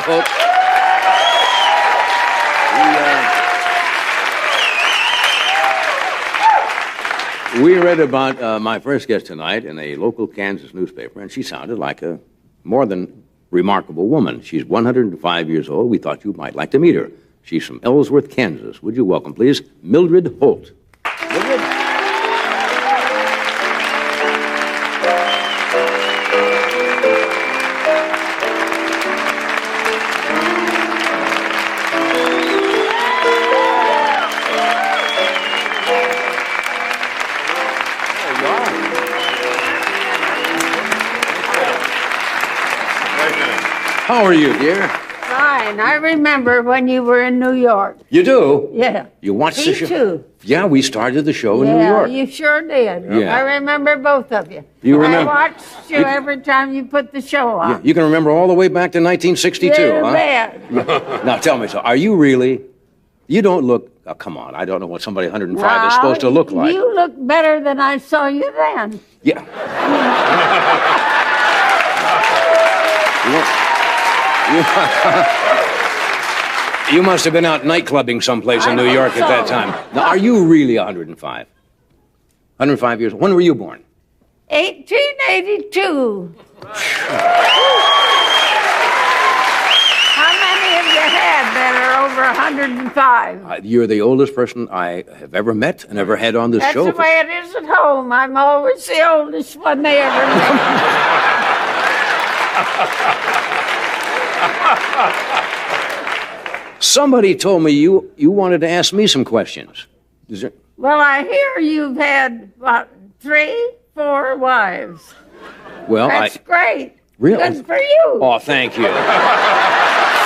folks. We read about my first guest tonight in a local Kansas newspaper, and she sounded like a more than remarkable woman. She's 105 years old. We thought you might like to meet her. She's from Ellsworth, Kansas. Would you welcome, please, Mildred Holt. Mildred? How are you, dear? Fine. I remember when you were in New York. You do? Yeah. You watched the show? Me too. Yeah, we started the show in New York. Yeah, you sure did. Yeah. I remember both of you. You remember? I watched you every time you put the show on. Yeah, you can remember all the way back to 1962, You huh? bet. Now, tell me, so are you really... You don't look... Oh, come on, I don't know what somebody 105 is supposed to look like. You look better than I saw you then. Yeah. You must have been out night clubbing someplace in New York at that time. Now, are you really 105? 105 years old. When were you born? 1882. How many have you had that are over 105? You're the oldest person I have ever met and ever had on this show. That's the way it is at home. I'm always the oldest one they ever met. Somebody told me you wanted to ask me some questions. Is there... Well, I hear you've had, what, 3, 4 wives. Well, That's great. Really? Good for you. Oh, thank you.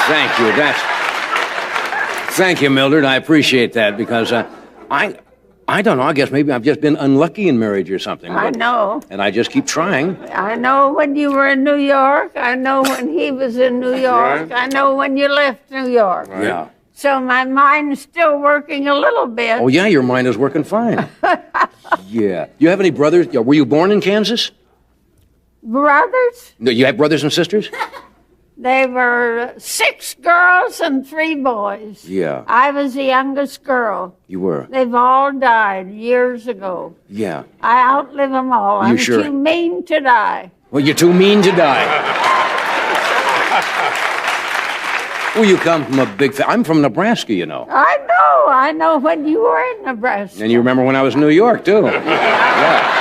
Thank you. Thank you, Mildred. I appreciate that because I don't know. I guess maybe I've just been unlucky in marriage or something. I know. And I just keep trying. I know when you were in New York. I know when he was in New York. Right. I know when you left New York. Right. Yeah. So my mind's still working a little bit. Oh, yeah, your mind is working fine. Yeah. You have any brothers? Were you born in Kansas? Brothers? No, you have brothers and sisters? They were 6 girls and 3 boys. Yeah. I was the youngest girl. You were? They've all died years ago. Yeah. I outlive them all. You I'm sure? too mean to die. Well, you're too mean to die. Well, you come from a big... I'm from Nebraska, you know. I know when you were in Nebraska. And you remember when I was in New York, too. Yeah.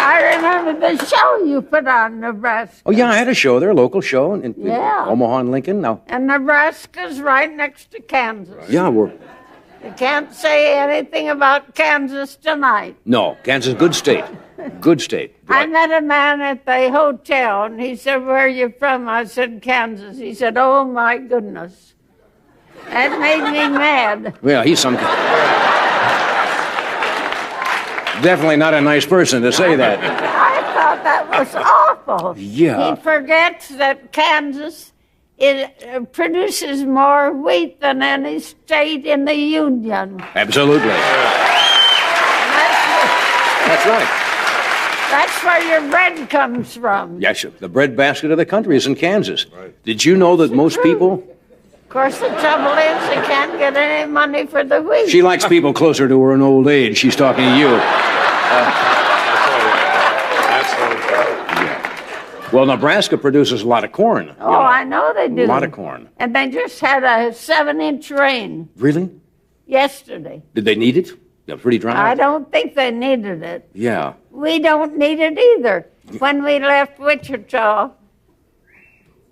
I remember the show you put on Nebraska. Oh, yeah, I had a show there, a local show in Yeah. Omaha and Lincoln. Now, And Nebraska's right next to Kansas. yeah, You can't say anything about Kansas tonight. No, Kansas, good state. Good state. I met a man at the hotel, and he said, "Where are you from?" I said, "Kansas." He said, "Oh, my goodness." That made me mad. Well, he's some... Definitely not a nice person to say that. I thought that was awful. Yeah. He forgets that Kansas produces more wheat than any state in the Union. Absolutely. That's right. That's where your bread comes from. Yes, the breadbasket of the country is in Kansas. Right. Did you know that most people... Of course, the trouble is they can't get any money for the wheat. She likes people closer to her in old age. She's talking to you. Well, Nebraska produces a lot of corn. Oh, I know they do. A lot of corn. And they just had a 7-inch rain Really? yesterday. Did they need it? Yeah, pretty dry? I don't think they needed it. Yeah. We don't need it either. When we left Wichita,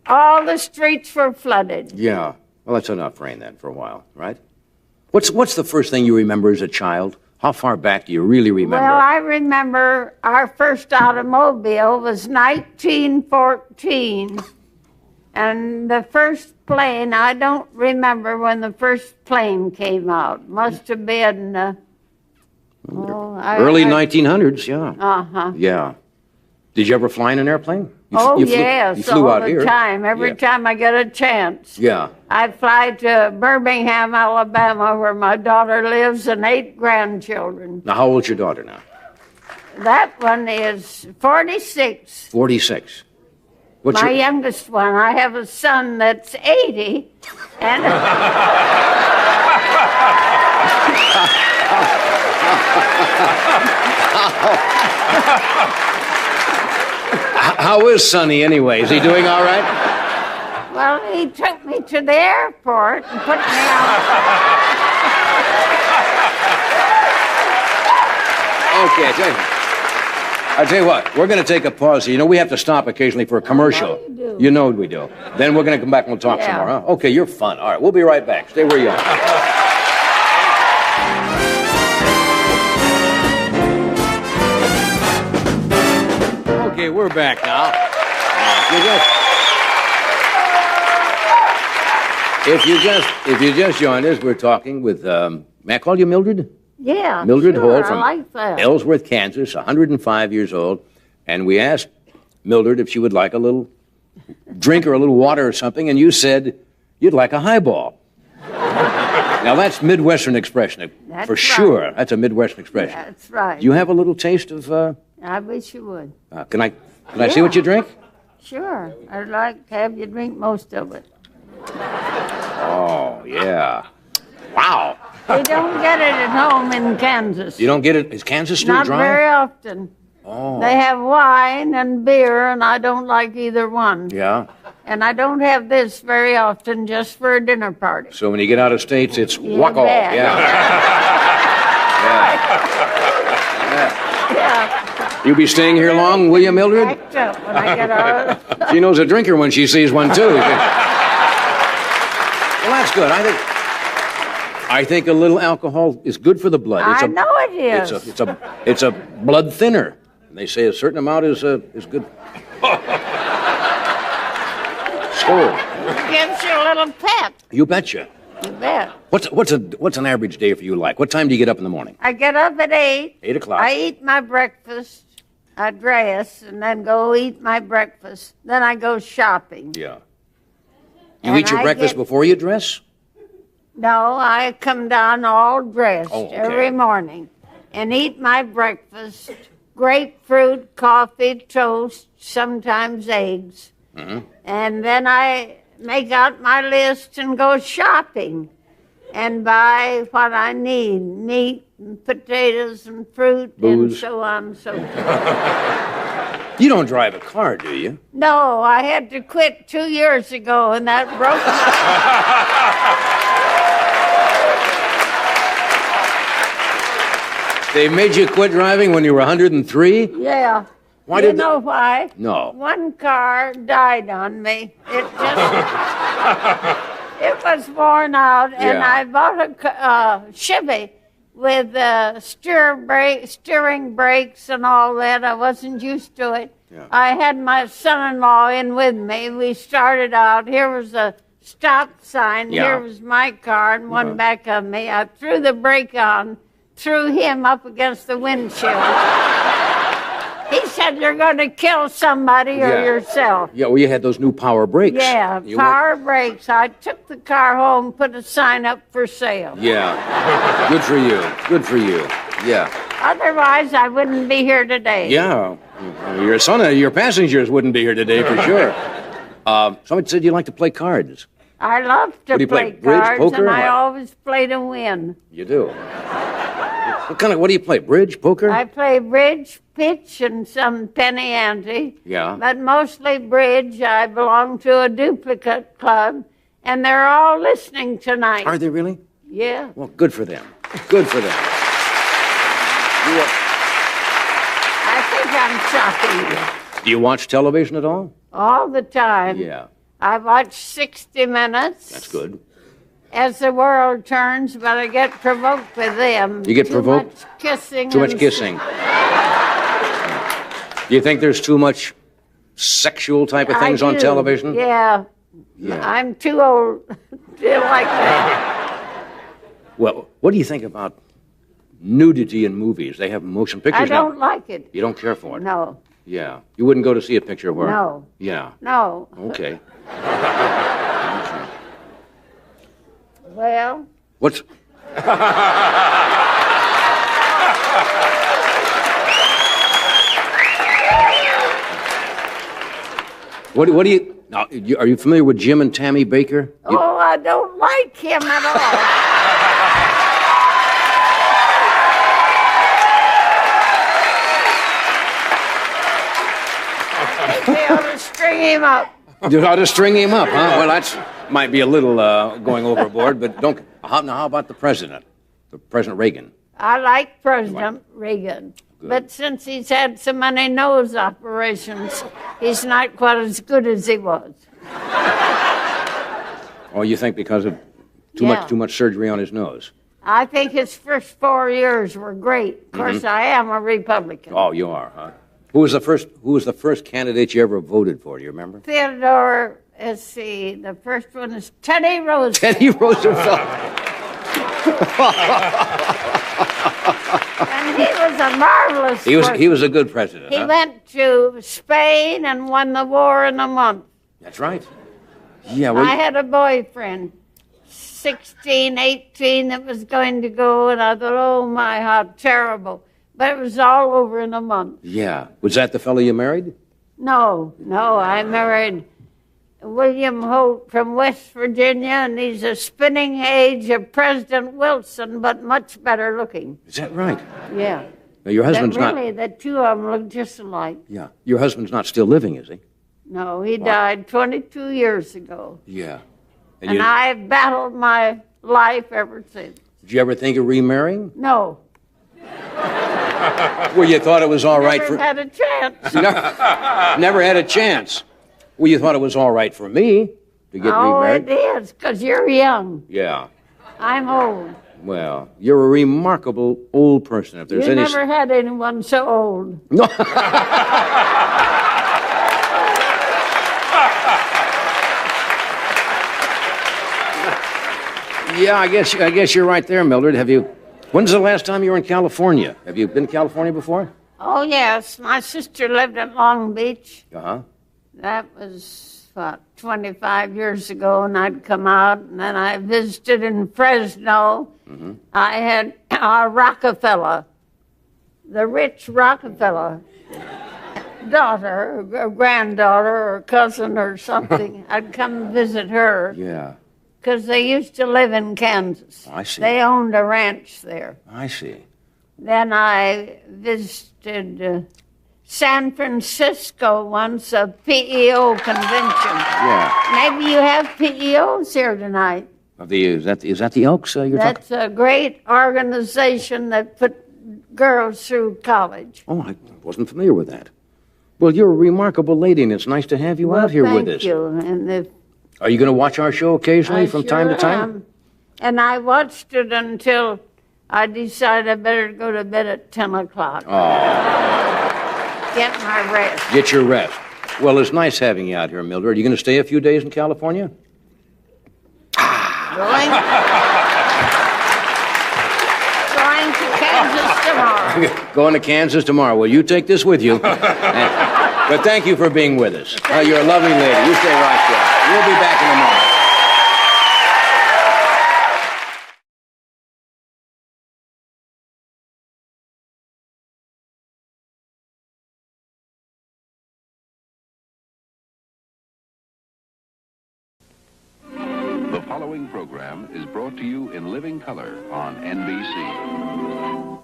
all the streets were flooded. Yeah. Well, that's enough rain then for a while, right? What's the first thing you remember as a child? How far back do you really remember? Well, I remember our first automobile was 1914. And the first plane, I don't remember when the first plane came out. Must have been early 1900s, yeah. Uh-huh. Yeah. Did you ever fly in an airplane? Yes, you flew all out the here. time. Every time I get a chance. Yeah. I'd fly to Birmingham, Alabama, where my daughter lives, and 8 grandchildren. Now, how old's your daughter now? That one is 46. 46. What's My your... youngest one. I have a son that's 80, and How is Sonny anyway? Is he doing all right? well, he took me to the airport and put me on. Okay, I tell you what, we're going to take a pause here. You know, we have to stop occasionally for a commercial. you do. You know we do. Then we're going to come back and we'll talk some Yeah. more, huh? Okay, you're fun. All right, we'll be right back. Stay where you are. Okay, we're back now. If you just joined us, we're talking with, may I call you Mildred? Yeah, Mildred sure, Holt I from like that. Ellsworth, Kansas, 105 years old. And we asked Mildred if she would like a little drink or a little water or something, and you said you'd like a highball. Now, that's Midwestern expression, That's for right. sure. That's a Midwestern expression. That's right. Do you have a little taste of, I wish you would. can I see what you drink? Sure. I'd like to have you drink most of it. Oh, yeah. Wow. You don't get it at home in Kansas. You don't get it? Is Kansas still Not dry? very often. Oh. They have wine and beer, and I don't like either one. Yeah. And I don't have this very often, just for a dinner party. So when you get out of states, it's You wacko. bet. Yeah. Yeah. You be staying here long, will you, Mildred? Act up when I get out. She knows a drinker when she sees one, too. Well, that's good. I think a little alcohol is good for the blood. I know it is. It's a blood thinner. They say a certain amount is good. So, Gives you a little pep. you betcha. You bet. What's an average day for you like? What time do you get up in the morning? I get up at 8. 8 o'clock. I eat my breakfast. I dress and then go eat my breakfast. Then I go shopping. Yeah. You And eat your I breakfast get- before you dress? No, I come down all dressed Oh, okay. every morning and eat my breakfast. Grapefruit, coffee, toast, sometimes eggs. Mm-hmm. And then I make out my list and go shopping and buy what I need, meat and potatoes and fruit and Booze. so on and so forth. You don't drive a car, do you? No, I had to quit 2 years ago and that broke my... They made you quit driving when you were 103? Yeah. Why you did know why? No. One car died on me. It just... it was worn out, and Yeah. I bought a Chevy with steering brakes and all that. I wasn't used to it. Yeah. I had my son-in-law in with me. We started out. Here was a stop sign. Yeah. Here was my car and one back of me. I threw the brake on, threw him up against the windshield. He said, "You're going to kill somebody or Yeah. yourself." Yeah, well, you had those new power brakes. Yeah, You power brakes. I took the car home, put a sign up for sale. Yeah. Good for you. Good for you. Yeah. Otherwise, I wouldn't be here today. Yeah. Your son, your passengers wouldn't be here today for sure. Somebody said you like to play cards. I love to What do you play, play bridge, cards, poker, and or I what? always play to win. You do. What do you play? Bridge, poker? I play bridge, pitch, and some penny ante. Yeah. But mostly bridge. I belong to a duplicate club, and they're all listening tonight. Are they really? Yeah. Well, good for them. Good for them. I think I'm shocking you. Do you watch television at all? All the time. Yeah. I watch 60 Minutes. That's good. As the world turns, but I get provoked with them. You get Too provoked? Much kissing. Too much and- kissing. Do you think there's too much sexual type of I things on do. television? Yeah. Yeah. I'm too old to like that. Well, what do you think about nudity in movies? They have motion pictures I now. don't like it. You don't care for it? No. Yeah. You wouldn't go to see a picture of her? No. Yeah. No. Okay. Well, What's... What do you... Now, are you familiar with Jim and Tammy Baker? Oh, I don't like him at all. They ought to string him up. You ought to string him up, huh? Well, that's might be a little going overboard, but don't... How about the president? The President Reagan? I like President Reagan. Good. But since he's had so many nose operations, he's not quite as good as he was. Oh, you think because of too much surgery on his nose? I think his first 4 years were great. Of course, I am a Republican. Oh, you are, huh? Who was the first candidate you ever voted for? Do you remember? Theodore, let's see, the first one is Teddy Roosevelt. Teddy Roosevelt. And he was a marvelous He was a good president. He went to Spain and won the war in a month. That's right. Yeah, well, I had a boyfriend, 16, 18, that was going to go, and I thought, oh my, how terrible. But it was all over in a month. Yeah. Was that the fellow you married? No, I married William Holt from West Virginia, and he's a spinning age of President Wilson, but much better looking. Is that right? Yeah. Now, your husband's Really, the two of them look just alike. Yeah. Your husband's not still living, is he? No, he died 22 years ago. Yeah. And I've battled my life ever since. Did you ever think of remarrying? No. Well, you thought it was all right Never for... had a chance. Never had a chance. Well, you thought it was all right for me to get remarried? Oh, it is, because you're young. Yeah. I'm old. Well, you're a remarkable old person. If there's You any... never had anyone so old. No. Yeah, I guess you're right there, Mildred. When's the last time you were in California? Have you been to California before? Oh, yes. My sister lived in Long Beach. Uh-huh. That was, 25 years ago, and I'd come out, and then I visited in Fresno. Mm-hmm. I had Rockefeller, the rich Rockefeller daughter, or granddaughter, or cousin, or something. I'd come visit her. Yeah. Because they used to live in Kansas. I see. They owned a ranch there. I see. Then I visited San Francisco once, a PEO convention. Yeah. Maybe you have PEOs here tonight. Is that the Elks you're talking? That's a great organization that put girls through college. Oh, I wasn't familiar with that. Well, you're a remarkable lady, and it's nice to have you out here with us. Thank you. And Are you going to watch our show occasionally from time to time? Am. And I watched it until I decided I better go to bed at 10 o'clock. Oh. Get my rest. Get your rest. Well, it's nice having you out here, Mildred. Are you going to stay a few days in California? Going to Kansas tomorrow. Going to Kansas tomorrow. Well, you take this with you. But thank you for being with us. You're a lovely lady. You stay right there. We'll be back in a moment. The following program is brought to you in living color on NBC.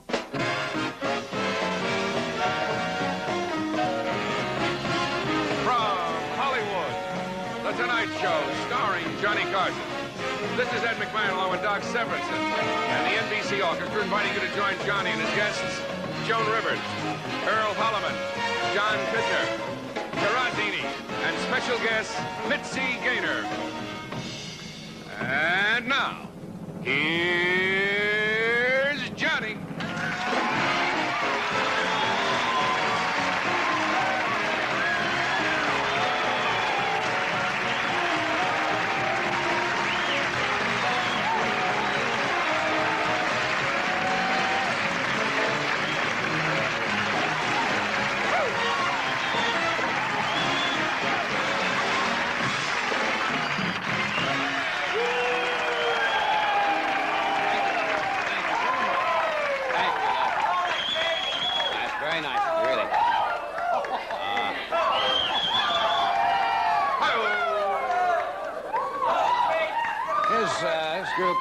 The Tonight Show, starring Johnny Carson. This is Ed McMahon along with Doc Severinsen and the NBC Orchestra inviting you to join Johnny and his guests, Joan Rivers, Earl Holliman, John Kuttner, Terrazini, and special guest, Mitzi Gaynor. And now, here's Johnny. group...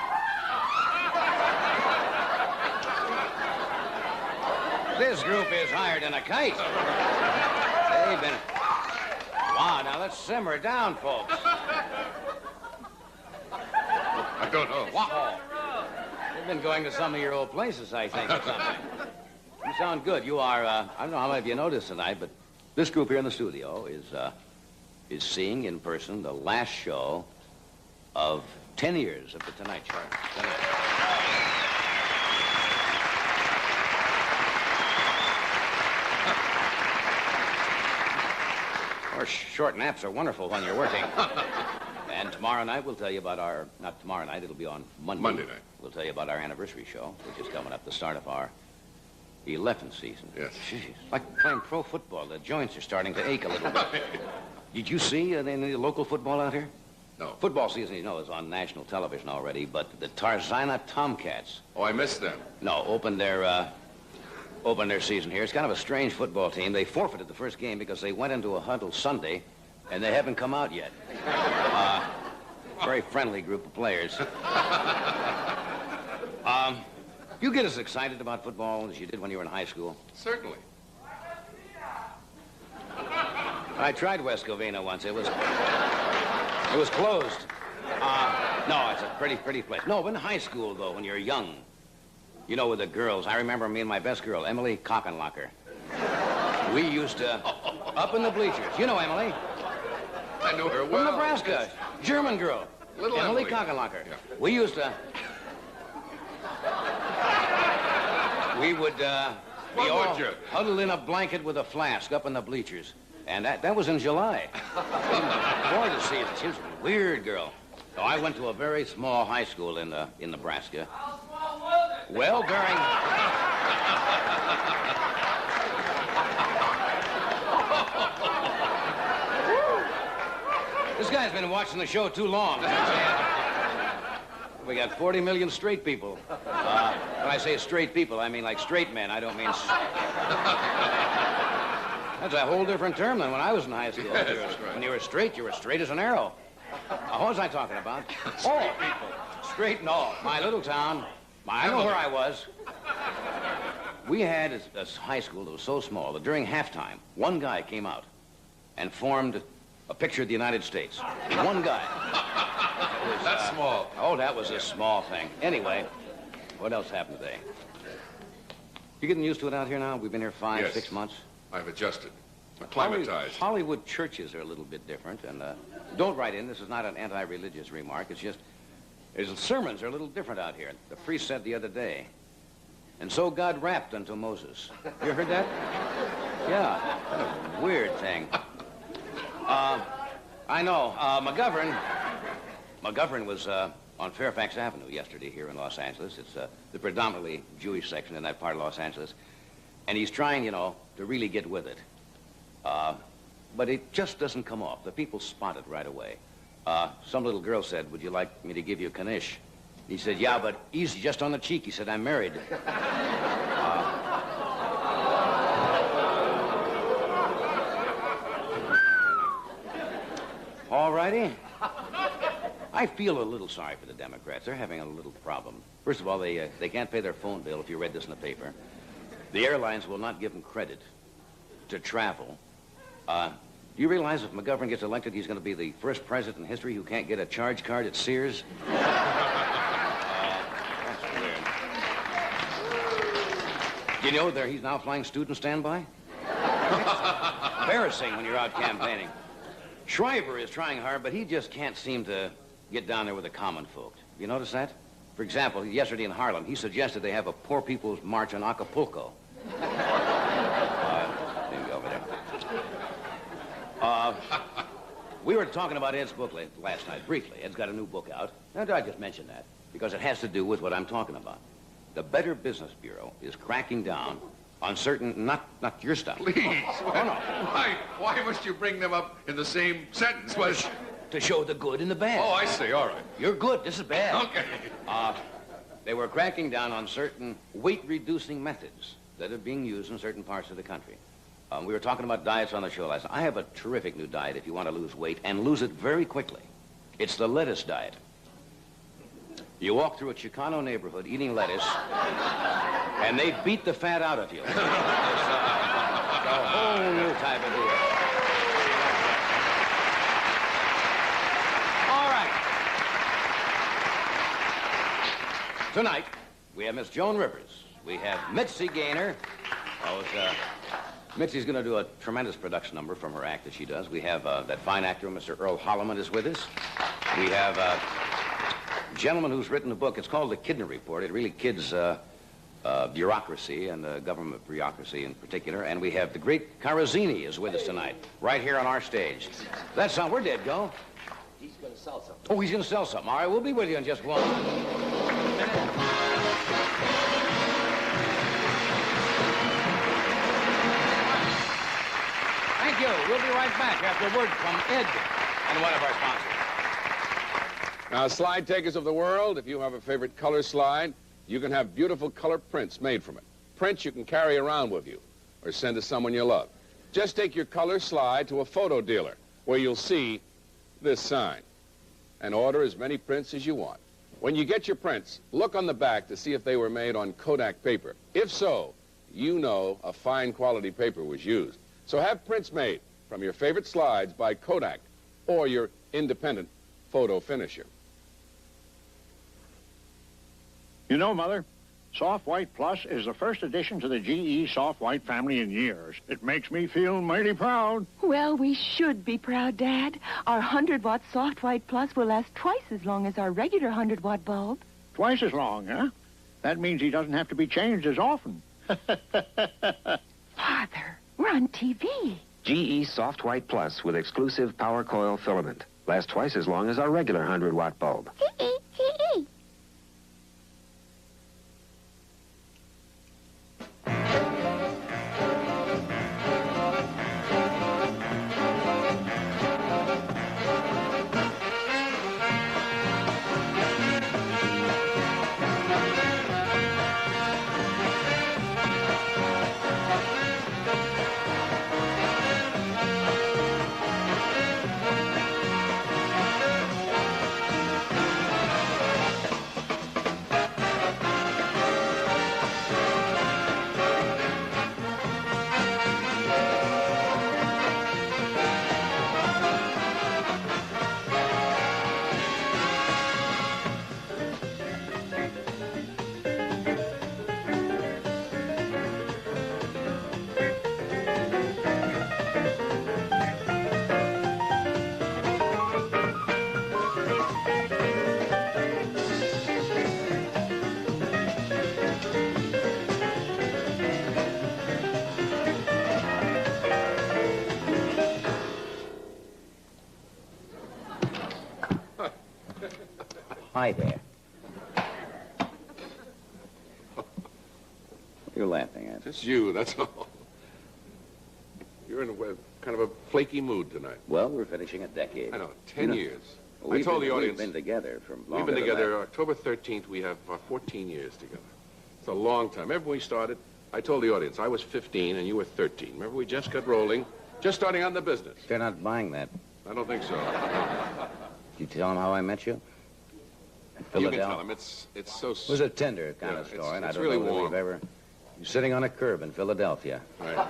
This group is higher than a kite. They've been... Wow, now let's simmer down, folks. I don't know. Wow. You've been going to some of your old places, I think, or something. You sound good. You are, I don't know how many of you noticed tonight, but this group here in the studio is seeing in person the last show of 10 years of The Tonight Show. Our short naps are wonderful when you're working. And tomorrow night we'll tell you about our, not tomorrow night, it'll be on Monday. Monday night. We'll tell you about our anniversary show, which is coming up, the start of our 11th season. Yes. Jeez, like playing pro football. The joints are starting to ache a little bit. Did you see any local football out here? No. Football season, you know, is on national television already, but the Tarzana Tomcats, Oh, I missed them. no, opened their season here. It's kind of a strange football team. They forfeited the first game because they went into a huddle Sunday, and they haven't come out yet. Very friendly group of players. You get as excited about football as you did when you were in high school? Certainly. I tried West Covina once. It was closed. No, it's a pretty place. No, but in high school, though, when you're young, you know, with the girls, I remember me and my best girl, Emily Cockenlocker. We used to, up in the bleachers. You know Emily. I know her From well. Nebraska. German girl. Little Emily Emily. Cockenlocker. Yeah. We used to... We would, What all would you? huddle in a blanket with a flask up in the bleachers. And that was in July. Before the season. She was a weird girl. So I went to a very small high school in Nebraska. How small was it? Well, during... This guy's been watching the show too long. We got 40 million straight people. When I say straight people, I mean like straight men. I don't mean... That's a whole different term than when I was in high school. Yes, that's right. When you were straight as an arrow. What was I talking about? Oh, straight and all. My little town. I know where I was. We had a high school that was so small that during halftime, one guy came out and formed a picture of the United States. One guy. That's small. Oh, that was a small thing. Anyway, what else happened today? You getting used to it out here now? We've been here 5, Yes. 6 months. I've adjusted. Acclimatized. Hollywood churches are a little bit different, and don't write in. This is not an anti-religious remark. It's just, sermons are a little different out here. The priest said the other day, and so God rapped unto Moses. You heard that? Yeah, what a weird thing. I know. McGovern was on Fairfax Avenue yesterday here in Los Angeles. It's the predominantly Jewish section in that part of Los Angeles. And he's trying, you know, to really get with it. But it just doesn't come off. The people spot it right away. Some little girl said, would you like me to give you a knish? He said, yeah, but easy, just on the cheek. He said, I'm married. All righty. I feel a little sorry for the Democrats. They're having a little problem. First of all, they can't pay their phone bill, if you read this in the paper. The airlines will not give them credit to travel. Do you realize if McGovern gets elected, he's going to be the first president in history who can't get a charge card at Sears? That's weird. You know, he's now flying student standby? Embarrassing when you're out campaigning. Schreiber is trying hard, but he just can't seem to get down there with the common folk. You notice that? For example, yesterday in Harlem, he suggested they have a poor people's march on Acapulco. Maybe over there. We were talking about Ed's book last night, briefly. Ed's got a new book out. And I just mentioned that because it has to do with what I'm talking about. The Better Business Bureau is cracking down on certain, not your stuff. Please. Oh, no. Why must you bring them up in the same sentence? To show the good and the bad. Oh, I see. All right. You're good. This is bad. Okay. They were cracking down on certain weight-reducing methods that are being used in certain parts of the country. We were talking about diets on the show last night. I have a terrific new diet if you want to lose weight and lose it very quickly. It's the lettuce diet. You walk through a Chicano neighborhood eating lettuce, and they beat the fat out of you. It's a whole new type of deal. All right. Tonight, we have Miss Joan Rivers. We have Mitzi Gaynor. Mitzi's going to do a tremendous production number from her act that she does. We have that fine actor, Mr. Earl Holliman, is with us. We have a gentleman who's written a book. It's called The Kidney Report. It really kids bureaucracy and government bureaucracy in particular. And we have the great Carazini is with us tonight, right here on our stage. That song, where'd Ed go? He's going to sell something. Oh, he's going to sell something. All right, we'll be with you in just one minute. Thank you. We'll be right back after a word from Ed and one of our sponsors. Now, slide takers of the world, if you have a favorite color slide, you can have beautiful color prints made from it. Prints you can carry around with you or send to someone you love. Just take your color slide to a photo dealer where you'll see this sign and order as many prints as you want. When you get your prints, look on the back to see if they were made on Kodak paper. If so, you know a fine quality paper was used. So have prints made from your favorite slides by Kodak or your independent photo finisher. You know, Mother, Soft White Plus is the first addition to the GE Soft White family in years. It makes me feel mighty proud. Well, we should be proud, Dad. Our 100-watt Soft White Plus will last twice as long as our regular 100-watt bulb. Twice as long, huh? That means he doesn't have to be changed as often. Father, we're on TV. GE Soft White Plus with exclusive power coil filament. Lasts twice as long as our regular 100-watt bulb. Hi there. What are you laughing at? It's you, that's all. You're in a kind of a flaky mood tonight. Well, we're finishing a decade. I know, 10 years. Well, I told the audience. We've been together for longer. We've been than together that. October 13th. We have 14 years together. It's a long time. Remember when we started? I told the audience I was 15 and you were 13. Remember we just got rolling, just starting on the business. They're not buying that. I don't think so. Did you tell them how I met you? In You Philadelphia. can tell them. It's so. It was a tender kind Yeah, of story, it's- and I it's don't really know whether warm. we've ever... You're sitting on a curb in Philadelphia, Right.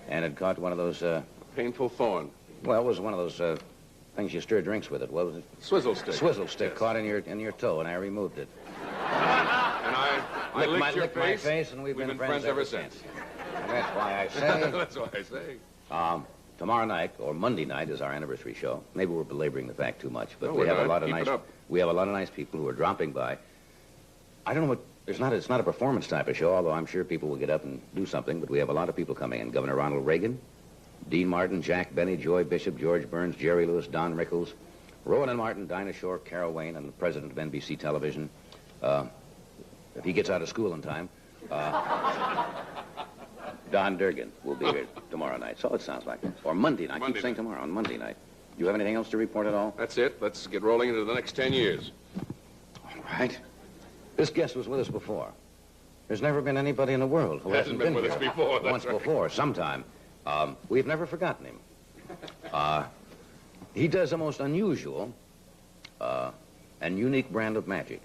and it caught one of those, Painful thorn. well, it was one of those things you stir drinks with. It What was it? Swizzle stick. Swizzle stick Yes. caught in your toe, and I removed it. And I licked your licked my face, and we've been friends ever since. And that's why I say... That's what I say. Tomorrow night or Monday night is our anniversary show. Maybe we're belaboring the fact too much, but No, we we're have a not. lot of Keep nice. it up. We have a lot of nice people who are dropping by. I don't know what. It's not a performance type of show, although I'm sure people will get up and do something. But we have a lot of people coming in: Governor Ronald Reagan, Dean Martin, Jack Benny, Joy Bishop, George Burns, Jerry Lewis, Don Rickles, Rowan and Martin, Dinah Shore, Carol Wayne, and the president of NBC Television. If he gets out of school in time. Don Durgan will be here tomorrow night. So it sounds like it. Or Monday night. I Monday keep saying night. tomorrow, on Monday night. Do you have anything else to report at all? That's it. Let's get rolling into the next 10 years. All right. This guest was with us before. There's never been anybody in the world who Hasn't been with here us before, that's once right. before, sometime. We've never forgotten him. He does the most unusual and unique brand of magic.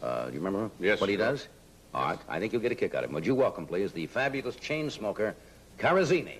Do you remember Yes, what he sure. does? All right, I think you'll get a kick out of him. Would you welcome, please, the fabulous chain smoker, Carazzini.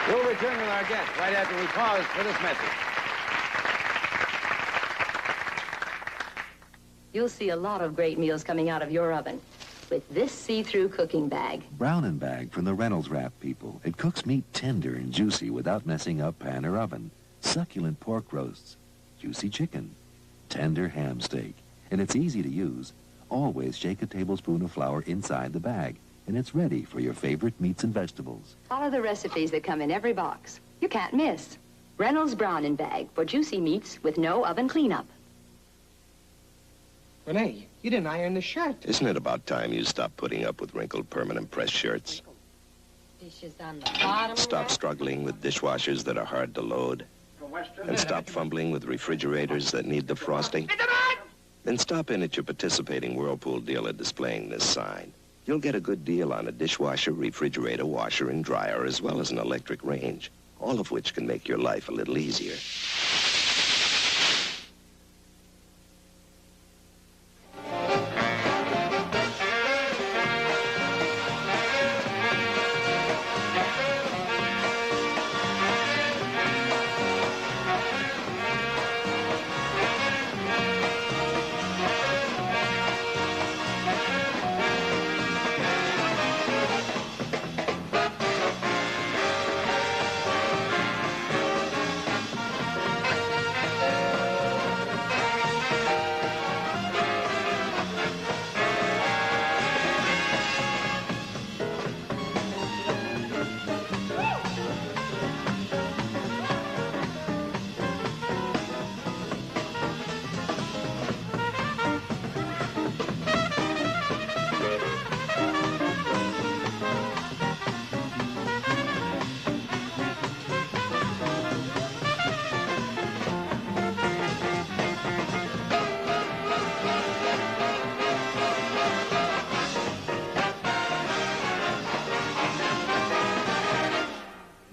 We'll return with our guest right after we pause for this message. You'll see a lot of great meals coming out of your oven with this see-through cooking bag. Brown and Bag from the Reynolds Wrap people. It cooks meat tender and juicy without messing up pan or oven. Succulent pork roasts, juicy chicken, tender ham steak. And it's easy to use. Always shake a tablespoon of flour inside the bag, and it's ready for your favorite meats and vegetables. Follow the recipes that come in every box. You can't miss. Reynolds Brown and Bag for juicy meats with no oven cleanup. Renee, you didn't iron the shirt. Isn't it about time you stop putting up with wrinkled permanent press shirts? Dishes on the bottom. Stop struggling with dishwashers that are hard to load. And stop fumbling with refrigerators that need defrosting. Then stop in at your participating Whirlpool dealer displaying this sign. You'll get a good deal on a dishwasher, refrigerator, washer, and dryer, as well as an electric range, all of which can make your life a little easier.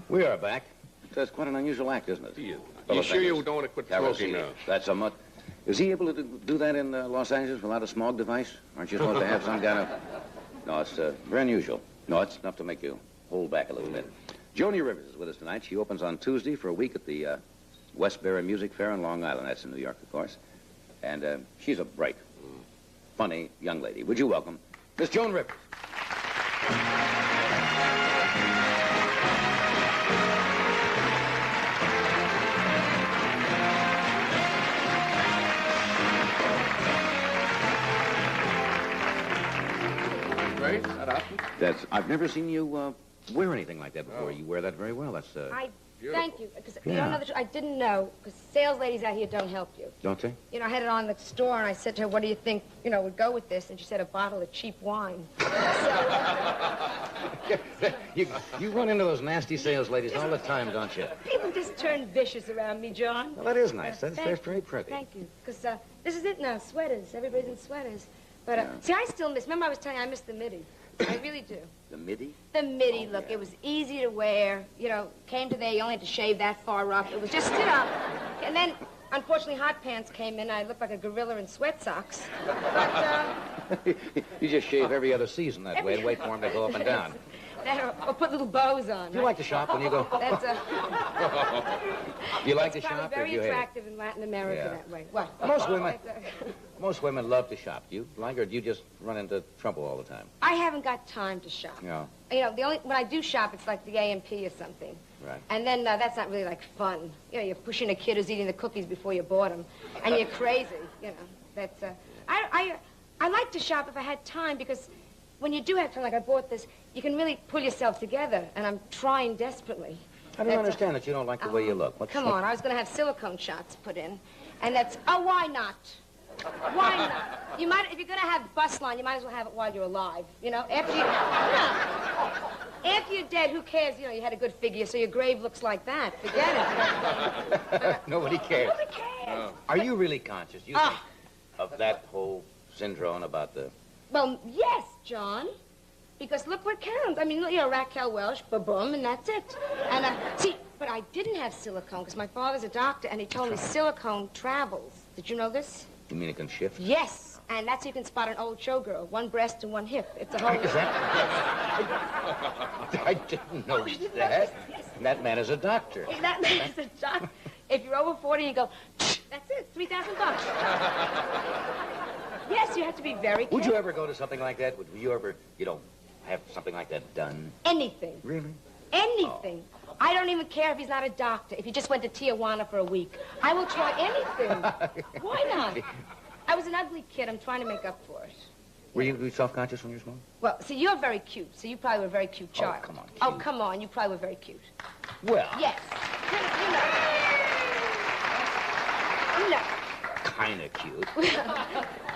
We are back. That's quite an unusual act, isn't it? You sure you don't want to quit smoking now? That's a much. Is he able to do that in Los Angeles without a smog device? Aren't you supposed to have some kind of... No, it's very unusual. No, it's enough to make you hold back a little bit. Joni Rivers is with us tonight. She opens on Tuesday for a week at the Westbury Music Fair in Long Island. That's in New York, of course. And she's a bright, funny young lady. Would you welcome Miss Joan Rivers? Right? That often? I've never seen you wear anything like that before. You wear that very well. That's Thank you. Because you don't know I didn't know, because sales ladies out here don't help you. Don't they? You know, I had it on the store, and I said to her, what do you think, would go with this? And she said, a bottle of cheap wine. You run into those nasty sales ladies all the time, don't you? People just turn vicious around me, John. Well, that is nice. That's very pretty. Thank you. Because this is it now, sweaters. Everybody's in sweaters. But, see, I still miss, remember I was telling you I miss the midi. I really do. The midi? The midi look. Yeah. It was easy to wear. Came to there, you only had to shave that far up. It was just, and then, unfortunately, hot pants came in. I looked like a gorilla in sweat socks. But, you just shave every other season that way and wait for them to go up and down. Or put little bows on. Do you like to shop when you go? That's you like to shop? It's very attractive in Latin America that way. What? Most women love to shop. Do you like, or do you just run into trouble all the time? I haven't got time to shop. No. When I do shop, it's like the A&P or something. Right. And then that's not really like fun. You're pushing a kid who's eating the cookies before you bought them, and you're crazy. That's. I like to shop if I had time, because when you do have time, like I bought this, you can really pull yourself together, and I'm trying desperately. I don't understand that you don't like the way you look. Come on, I was going to have silicone shots put in, and that's, why not? Why not? If you're going to have bust line, you might as well have it while you're alive, After you're dead, who cares? You had a good figure, so your grave looks like that. Forget it. Nobody cares. Nobody cares. No. Are you really conscious, you think, of that whole syndrome about the... Well, yes, John. Because look what counts. I mean, Raquel Welch, ba-boom, and that's it. And, see, but I didn't have silicone, because my father's a doctor, and he told me silicone travels. Did you know this? You mean it can shift? Yes, and that's how you can spot an old showgirl. One breast and one hip. It's a whole... Is that... I didn't know that. Yes. That man is a doctor. That man is a doctor. If you're over 40, you go, that's it, $3,000. Yes, you have to be very careful. Would you ever go to something like that? Would you ever, have something like that done? Anything. Really? Anything. Oh. I don't even care if he's not a doctor. If he just went to Tijuana for a week. I will try anything. Why not? I was an ugly kid. I'm trying to make up for it. Were you self-conscious when you were small? Well, see, you're very cute, so you probably were a very cute child. Oh, come on, cute. Oh, come on. You probably were very cute. Well. Yes. You know. Kind of cute.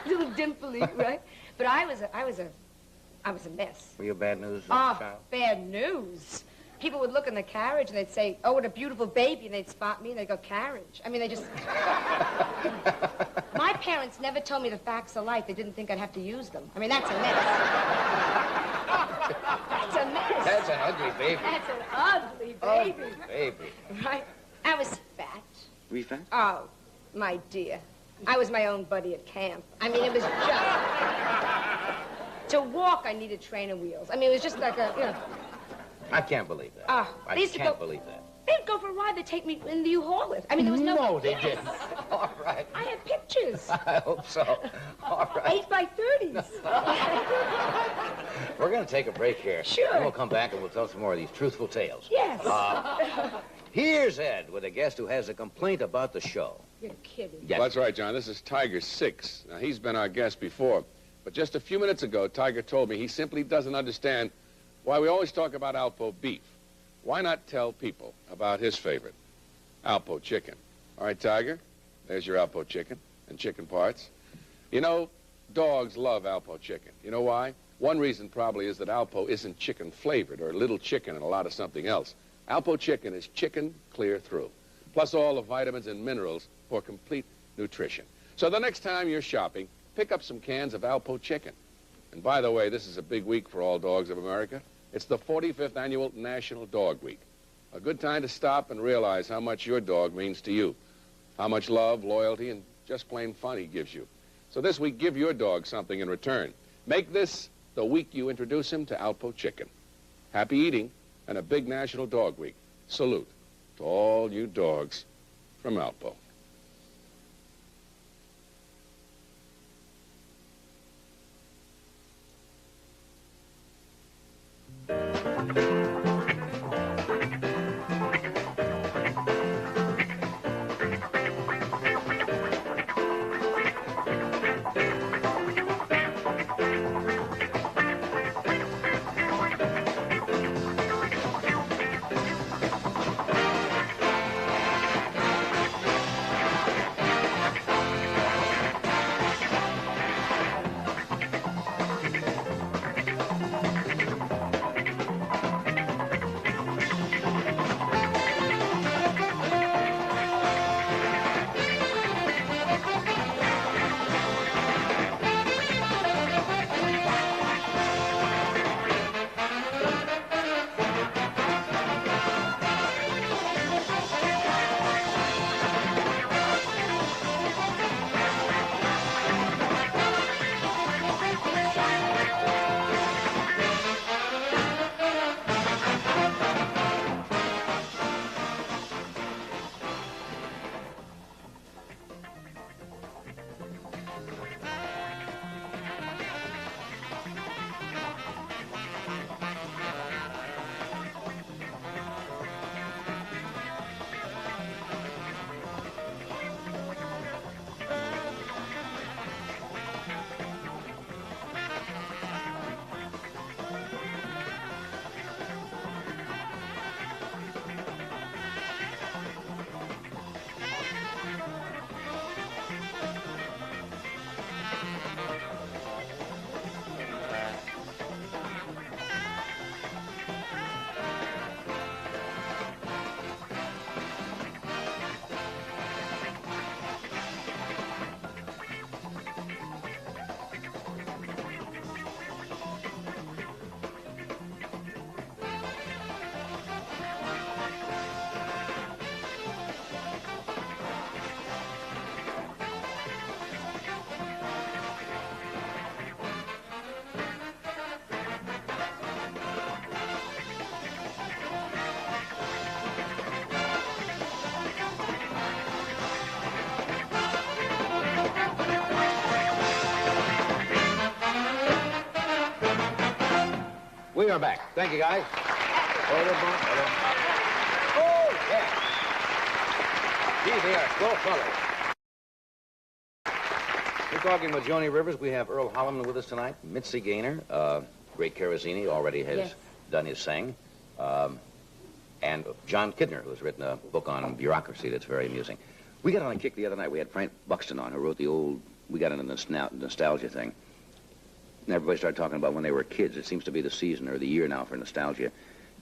Little dimply, right? But I was a mess. Were you a bad news child? Bad news. People would look in the carriage and they'd say, oh, what a beautiful baby, and they'd spot me and they'd go, carriage. I mean, they just... My parents never told me the facts of life. They didn't think I'd have to use them. I mean, that's a mess. That's a mess. That's an ugly baby. That's an ugly baby. Ugly baby. Right? I was fat. Were you fat? Oh, my dear. I was my own buddy at camp. I mean, it was just... To walk, I needed trainer wheels. I mean, it was just like a, I can't believe that. I can't believe that. They'd go for a ride. They'd take me in the U-Haul lift. I mean, there was no... No, they didn't. All right. I have pictures. I hope so. All right. 8x30s. We're going to take a break here. Sure. Then we'll come back and we'll tell some more of these truthful tales. Yes. Here's Ed with a guest who has a complaint about the show. You're kidding. Yes. Well, that's right, John. This is Tiger 6. Now, he's been our guest before. But just a few minutes ago, Tiger told me he simply doesn't understand why we always talk about Alpo beef. Why not tell people about his favorite, Alpo chicken? All right, Tiger, there's your Alpo chicken and chicken parts. You know, dogs love Alpo chicken. You know why? One reason probably is that Alpo isn't chicken flavored or little chicken and a lot of something else. Alpo chicken is chicken clear through, plus all the vitamins and minerals for complete nutrition. So the next time you're shopping, pick up some cans of Alpo chicken. And by the way, this is a big week for all dogs of America. It's the 45th Annual National Dog Week. A good time to stop and realize how much your dog means to you, how much love, loyalty, and just plain fun he gives you. So this week, give your dog something in return. Make this the week you introduce him to Alpo chicken. Happy eating and a big National Dog Week. Salute to all you dogs from Alpo. we're back. Thank you, guys. Oh, yeah. Gee, they are swell fellows. We're talking with Joni Rivers. We have Earl Holliman with us tonight. Mitzi Gaynor, Ray Carasini already has done his thing. And John Kidner, who's written a book on bureaucracy that's very amusing. We got on a kick the other night. We had Frank Buxton on, who wrote the old, we got into the nostalgia thing. And everybody started talking about when they were kids. It seems to be the season or the year now for nostalgia.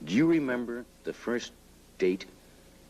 Do you remember the first date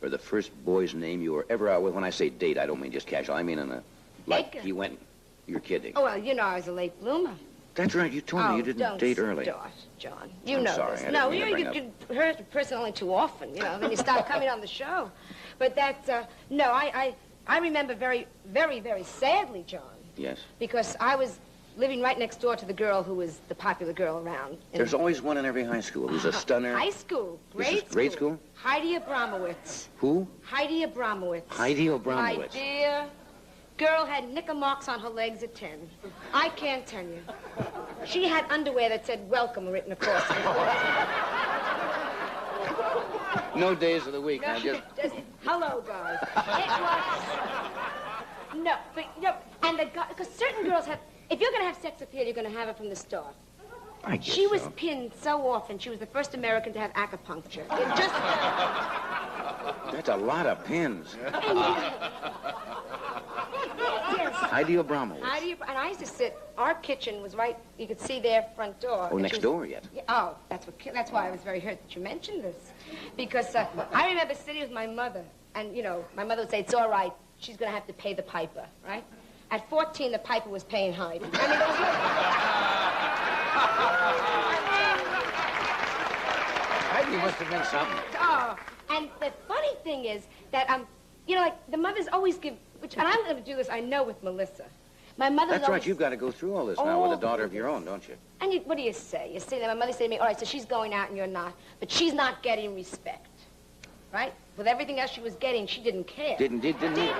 or the first boy's name you were ever out with? When I say date, I don't mean just casual. I mean in a, like, he went, you're kidding. Oh, well, you know, I was a late bloomer. That's right. You told me you didn't date early. Start, John. You I'm know sorry, this. I No, didn't mean to you hurt a person only too often, you know, then you stop coming on the show. But that's, no, I remember very, very, very sadly, John. Yes. Because I was living right next door to the girl who was the popular girl around. There's always one in every high school who's a stunner. High school. Grade school? Heidi Abramowitz. Who? Heidi Abramowitz. Heidi Abramowitz. My dear girl had knicker marks on her legs at 10. I can't tell you. She had underwear that said welcome written across it. No days of the week. No, Just hello, guys. It was... No, but, you know, and the guy... Because certain girls have... If you're going to have sex appeal, you're going to have it from the start. I guess She was so. pinned so often. She was the first American to have acupuncture. It just... That's a lot of pins. Yes. Heidi Abramowitz. And I used to sit... Our kitchen was right... You could see their front door. Oh, next door yet? Yeah, oh, that's why I was very hurt that you mentioned this. Because I remember sitting with my mother, and, you know, my mother would say, it's all right, she's going to have to pay the piper, right? At 14, the piper was paying Heidi. I mean, there was Heidi must have been something. Oh, and the funny thing is that, you know, like, the mothers always give, and I'm going to do this, I know, with Melissa. My mother That's right. You've got to go through all this now with a daughter of your own, don't you? And what do you say? You say that my mother said to me, all right, so she's going out and you're not, but she's not getting respect, right? With everything else she was getting, she didn't care. Didn't care.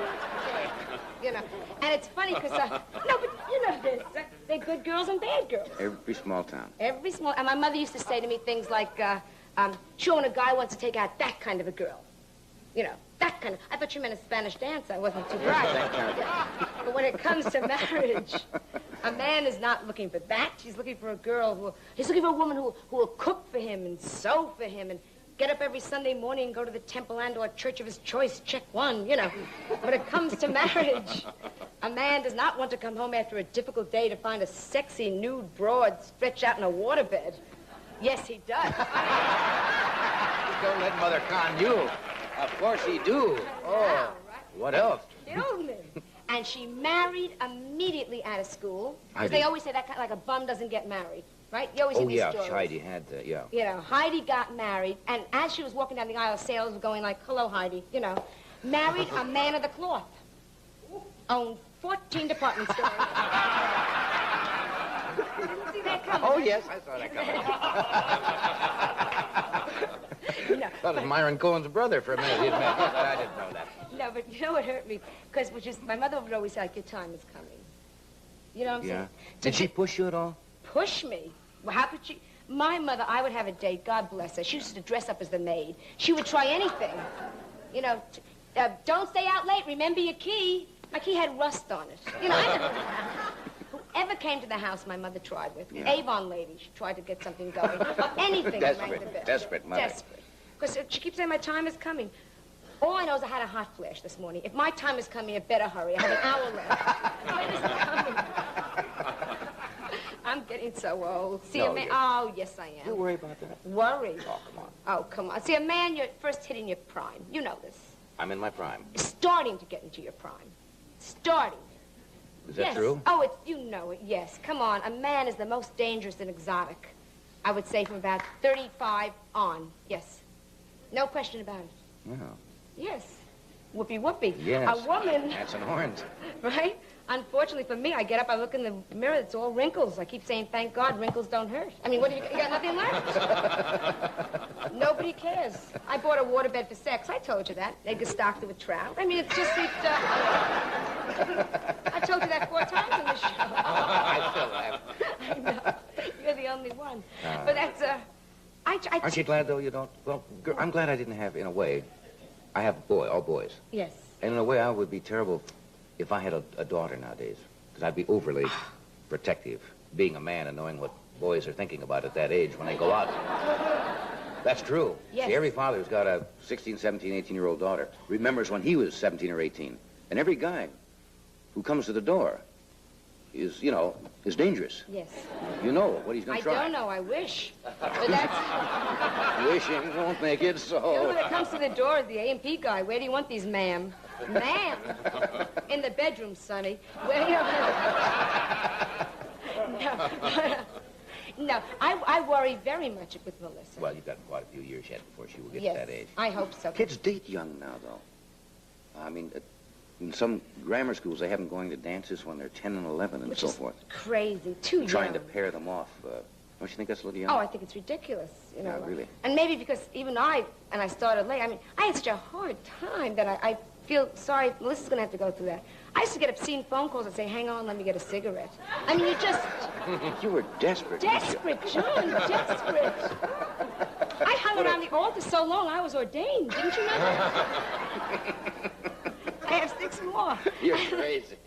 You know, and it's funny because, no, but you know this, they're good girls and bad girls. Every small town. Every small, and my mother used to say to me things like, sure, when a guy wants to take out that kind of a girl, you know, that kind of, I thought you meant a Spanish dancer. I wasn't too bright. But when it comes to marriage, a man is not looking for that. He's looking for a girl he's looking for a woman who will cook for him and sew for him and get up every Sunday morning and go to the temple and or church of his choice, check one, you know. When it comes to marriage, a man does not want to come home after a difficult day to find a sexy, nude broad stretched out in a waterbed. Yes, he does. Don't let Mother con you. Of course he do. Oh, what else? Killed me. And she married immediately out of school. Heidi. They always say that kind of, like a bum doesn't get married, right? You always hear these stories. Heidi had, yeah. You know, Heidi got married, and as she was walking down the aisle, sailors were going like, hello, Heidi, you know. Married a man of the cloth. Owned 14 department stores. You didn't see that coming. Oh, yes, I saw that coming. No, Thought it was Myron Cohen's brother for a minute. He admitted. I didn't know that. No, but you know what hurt me? Because my mother would always say, like, your time is coming. You know what I'm saying? Did she push you at all? Push me? Well, how could she? My mother, I would have a date, God bless her. She used to dress up as the maid. She would try anything. You know, don't stay out late, remember your key. My key had rust on it. You know, whoever came to the house my mother tried with, Avon lady, she tried to get something going. Anything rang the bell. Desperate mother. Desperate. Because she keeps saying my time is coming. All I know is I had a hot flash this morning. If my time is coming, you better hurry. I have an hour left. When is it coming? I'm getting so old. See, a man... Oh, yes, I am. You worry about that? Worry? Oh, come on. Oh, come on. See, a man, you're first hitting your prime. You know this. I'm in my prime. Starting to get into your prime. Starting. Is that true? Oh, you know it, yes. Come on. A man is the most dangerous and exotic. I would say from about 35 on. Yes. No question about it. Yeah. Yes. Whoopee whoopee. Yes. A woman. That's an orange. Right? Unfortunately for me, I get up, I look in the mirror, it's all wrinkles. I keep saying, thank God, wrinkles don't hurt. I mean, what do you got nothing left? Nobody cares. I bought a waterbed for sex. I told you that. Egg is stocked with trout. I mean, it's just I told you that 4 times in the show. I still laugh. I know. You're the only one. But that's, Aren't you glad, though, you don't? Well, I'm glad I didn't have, in a way, I have a boy, all boys. Yes. And in a way, I would be terrible if I had a daughter nowadays, because I'd be overly protective, being a man and knowing what boys are thinking about at that age when they go out. That's true. Yes. See, every father who's got a 16, 17, 18-year-old daughter remembers when he was 17 or 18. And every guy who comes to the door is, you know, is dangerous. Yes. You know what he's going to try. I don't know. I wish. But that's... Wishing won't make it so. You know, when it comes to the door, the A&P guy, where do you want these, ma'am? Ma'am? In the bedroom, Sonny. Where do you... No, I worry very much with Melissa. Well, you've got quite a few years yet before she will get Yes, to that age. I hope so. Kids date young now, though. I mean, in some grammar schools, they have them going to dances when they're 10 and 11 and Which so is forth. Crazy. Too young. Trying to pair them off. Don't you think that's a little young? Oh, I think it's ridiculous. You know. Yeah, really. And maybe because even I started late. I mean, I had such a hard time that I feel sorry. Melissa's going to have to go through that. I used to get obscene phone calls and say, hang on, let me get a cigarette. I mean, you just... You were desperate. Desperate, John, desperate. I hung around the altar so long, I was ordained. Didn't you know that? I have 6 more. You're crazy.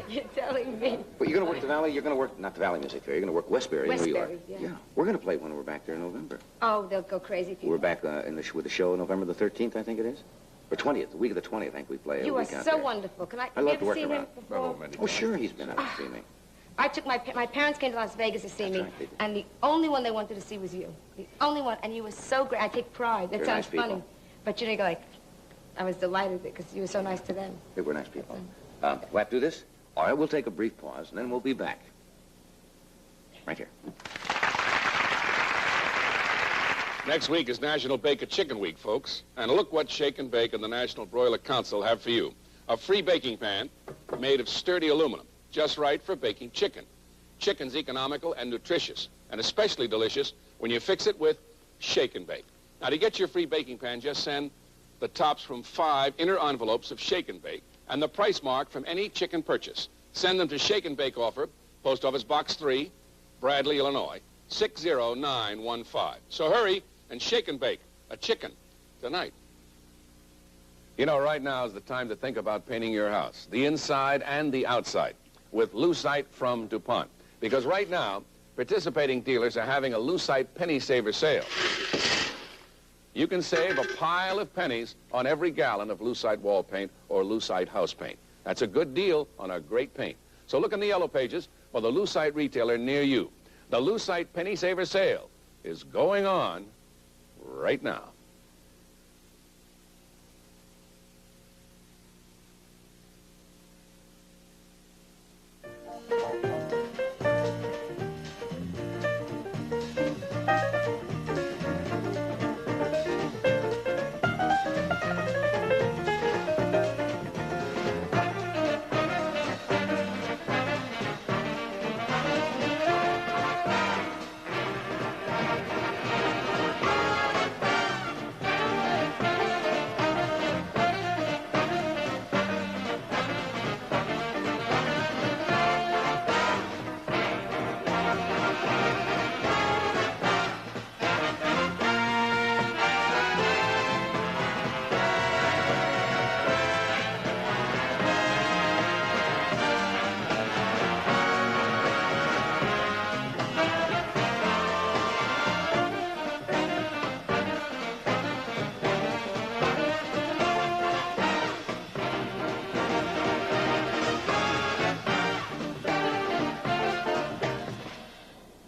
You're telling me. But you're going to work the Valley, you're going to work, not the Valley Music Fair, you're going to work Westbury, New York. Westbury, yeah. We're going to play when we're back there in November. Oh, they'll go crazy if you... We're back with the show November the 13th, I think it is. Or 20th, the week of the 20th, I think we play. You are out so there. wonderful. Can I... I love to you ever work seen around. him before? Oh, sure, he's been out to see me. I took my parents came to Las Vegas to see me, right, and the only one they wanted to see was you. The only one, and you were so great. I take pride. That They're sounds nice people. funny, but you know, like, I was delighted because you were so nice to them. They were nice people. We'll have to do this? All right, we'll take a brief pause, and then we'll be back. Right here. Next week is National Bake a Chicken Week, folks. And look what Shake and Bake and the National Broiler Council have for you. A free baking pan made of sturdy aluminum, just right for baking chicken. Chicken's economical and nutritious, and especially delicious when you fix it with Shake and Bake. Now, to get your free baking pan, just send the tops from 5 inner envelopes of Shake and Bake and the price mark from any chicken purchase. Send them to Shake and Bake Offer, Post Office Box 3, Bradley, Illinois, 60915. So hurry and Shake and Bake a chicken tonight. You know, right now is the time to think about painting your house, the inside and the outside, with Lucite from DuPont. Because right now, participating dealers are having a Lucite Penny Saver sale. You can save a pile of pennies on every gallon of Lucite wall paint or Lucite house paint. That's a good deal on a great paint. So look in the yellow pages for the Lucite retailer near you. The Lucite Penny Saver sale is going on right now.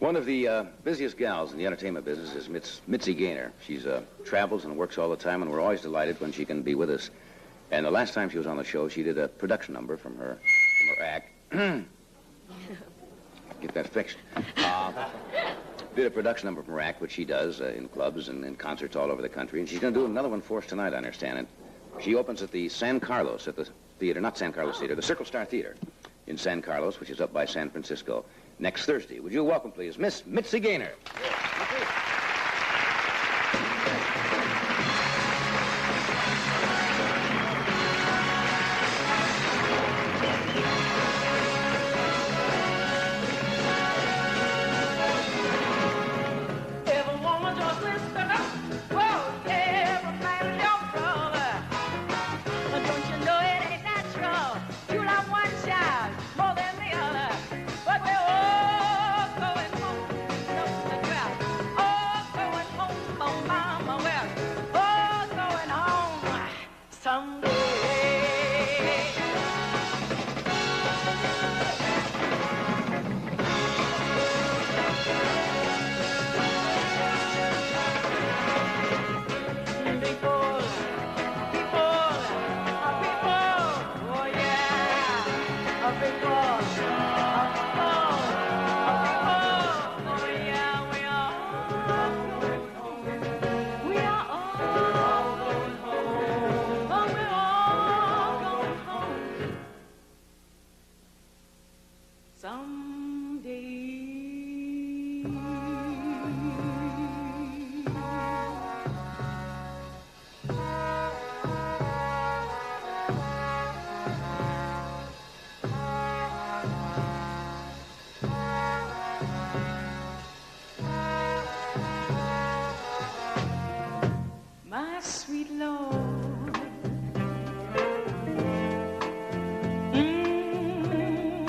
One of the busiest gals in the entertainment business is Mitzi Gaynor. She travels and works all the time, and we're always delighted when she can be with us. And the last time she was on the show, she did a production number from her act. Get that fixed. Did a production number from her act, which she does in clubs and in concerts all over the country. And she's going to do another one for us tonight, I understand it. She opens at the San Carlos, at the theater, not San Carlos Theater, the Circle Star Theater in San Carlos, which is up by San Francisco, next Thursday. Would you welcome, please, Miss Mitzi Gaynor. Every woman just respect sweet Lord.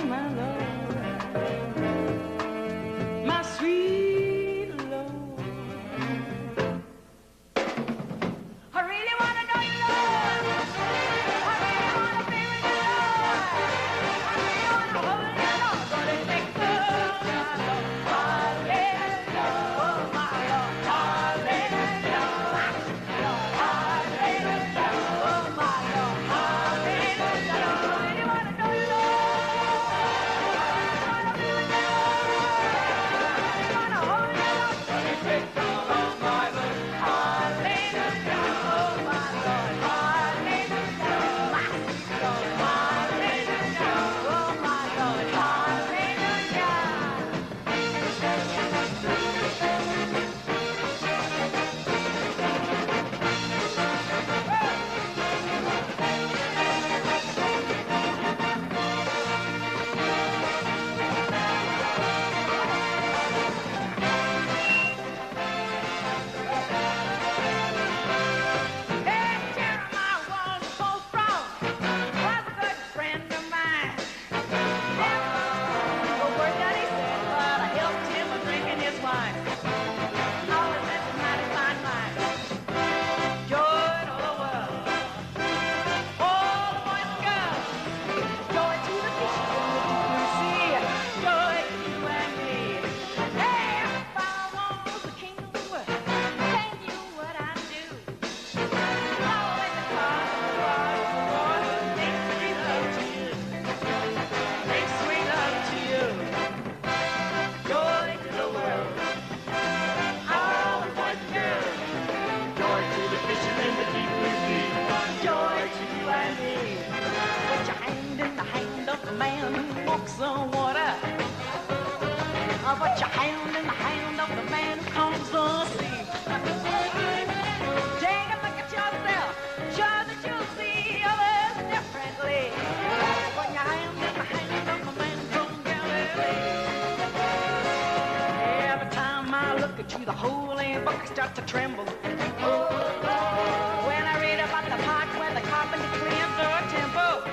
My Lord, my sweet Lord. I really want to know you, Lord. I really want to be with you, Lord. I really want to hold you, Lord. But it takes my Lord. Hallelujah, oh my Lord. Hallelujah, hallelujah, oh my Lord. Hallelujah, I really want to know you, Lord. On water. Put your hand in the hand of the man who comes on sea. Take a look at yourself, sure that you'll see others differently. Put your hand in the hand of the man from Galilee. Every time I look at you, the holy book starts to tremble. When I read about the part where the carpenter cleansed our temple.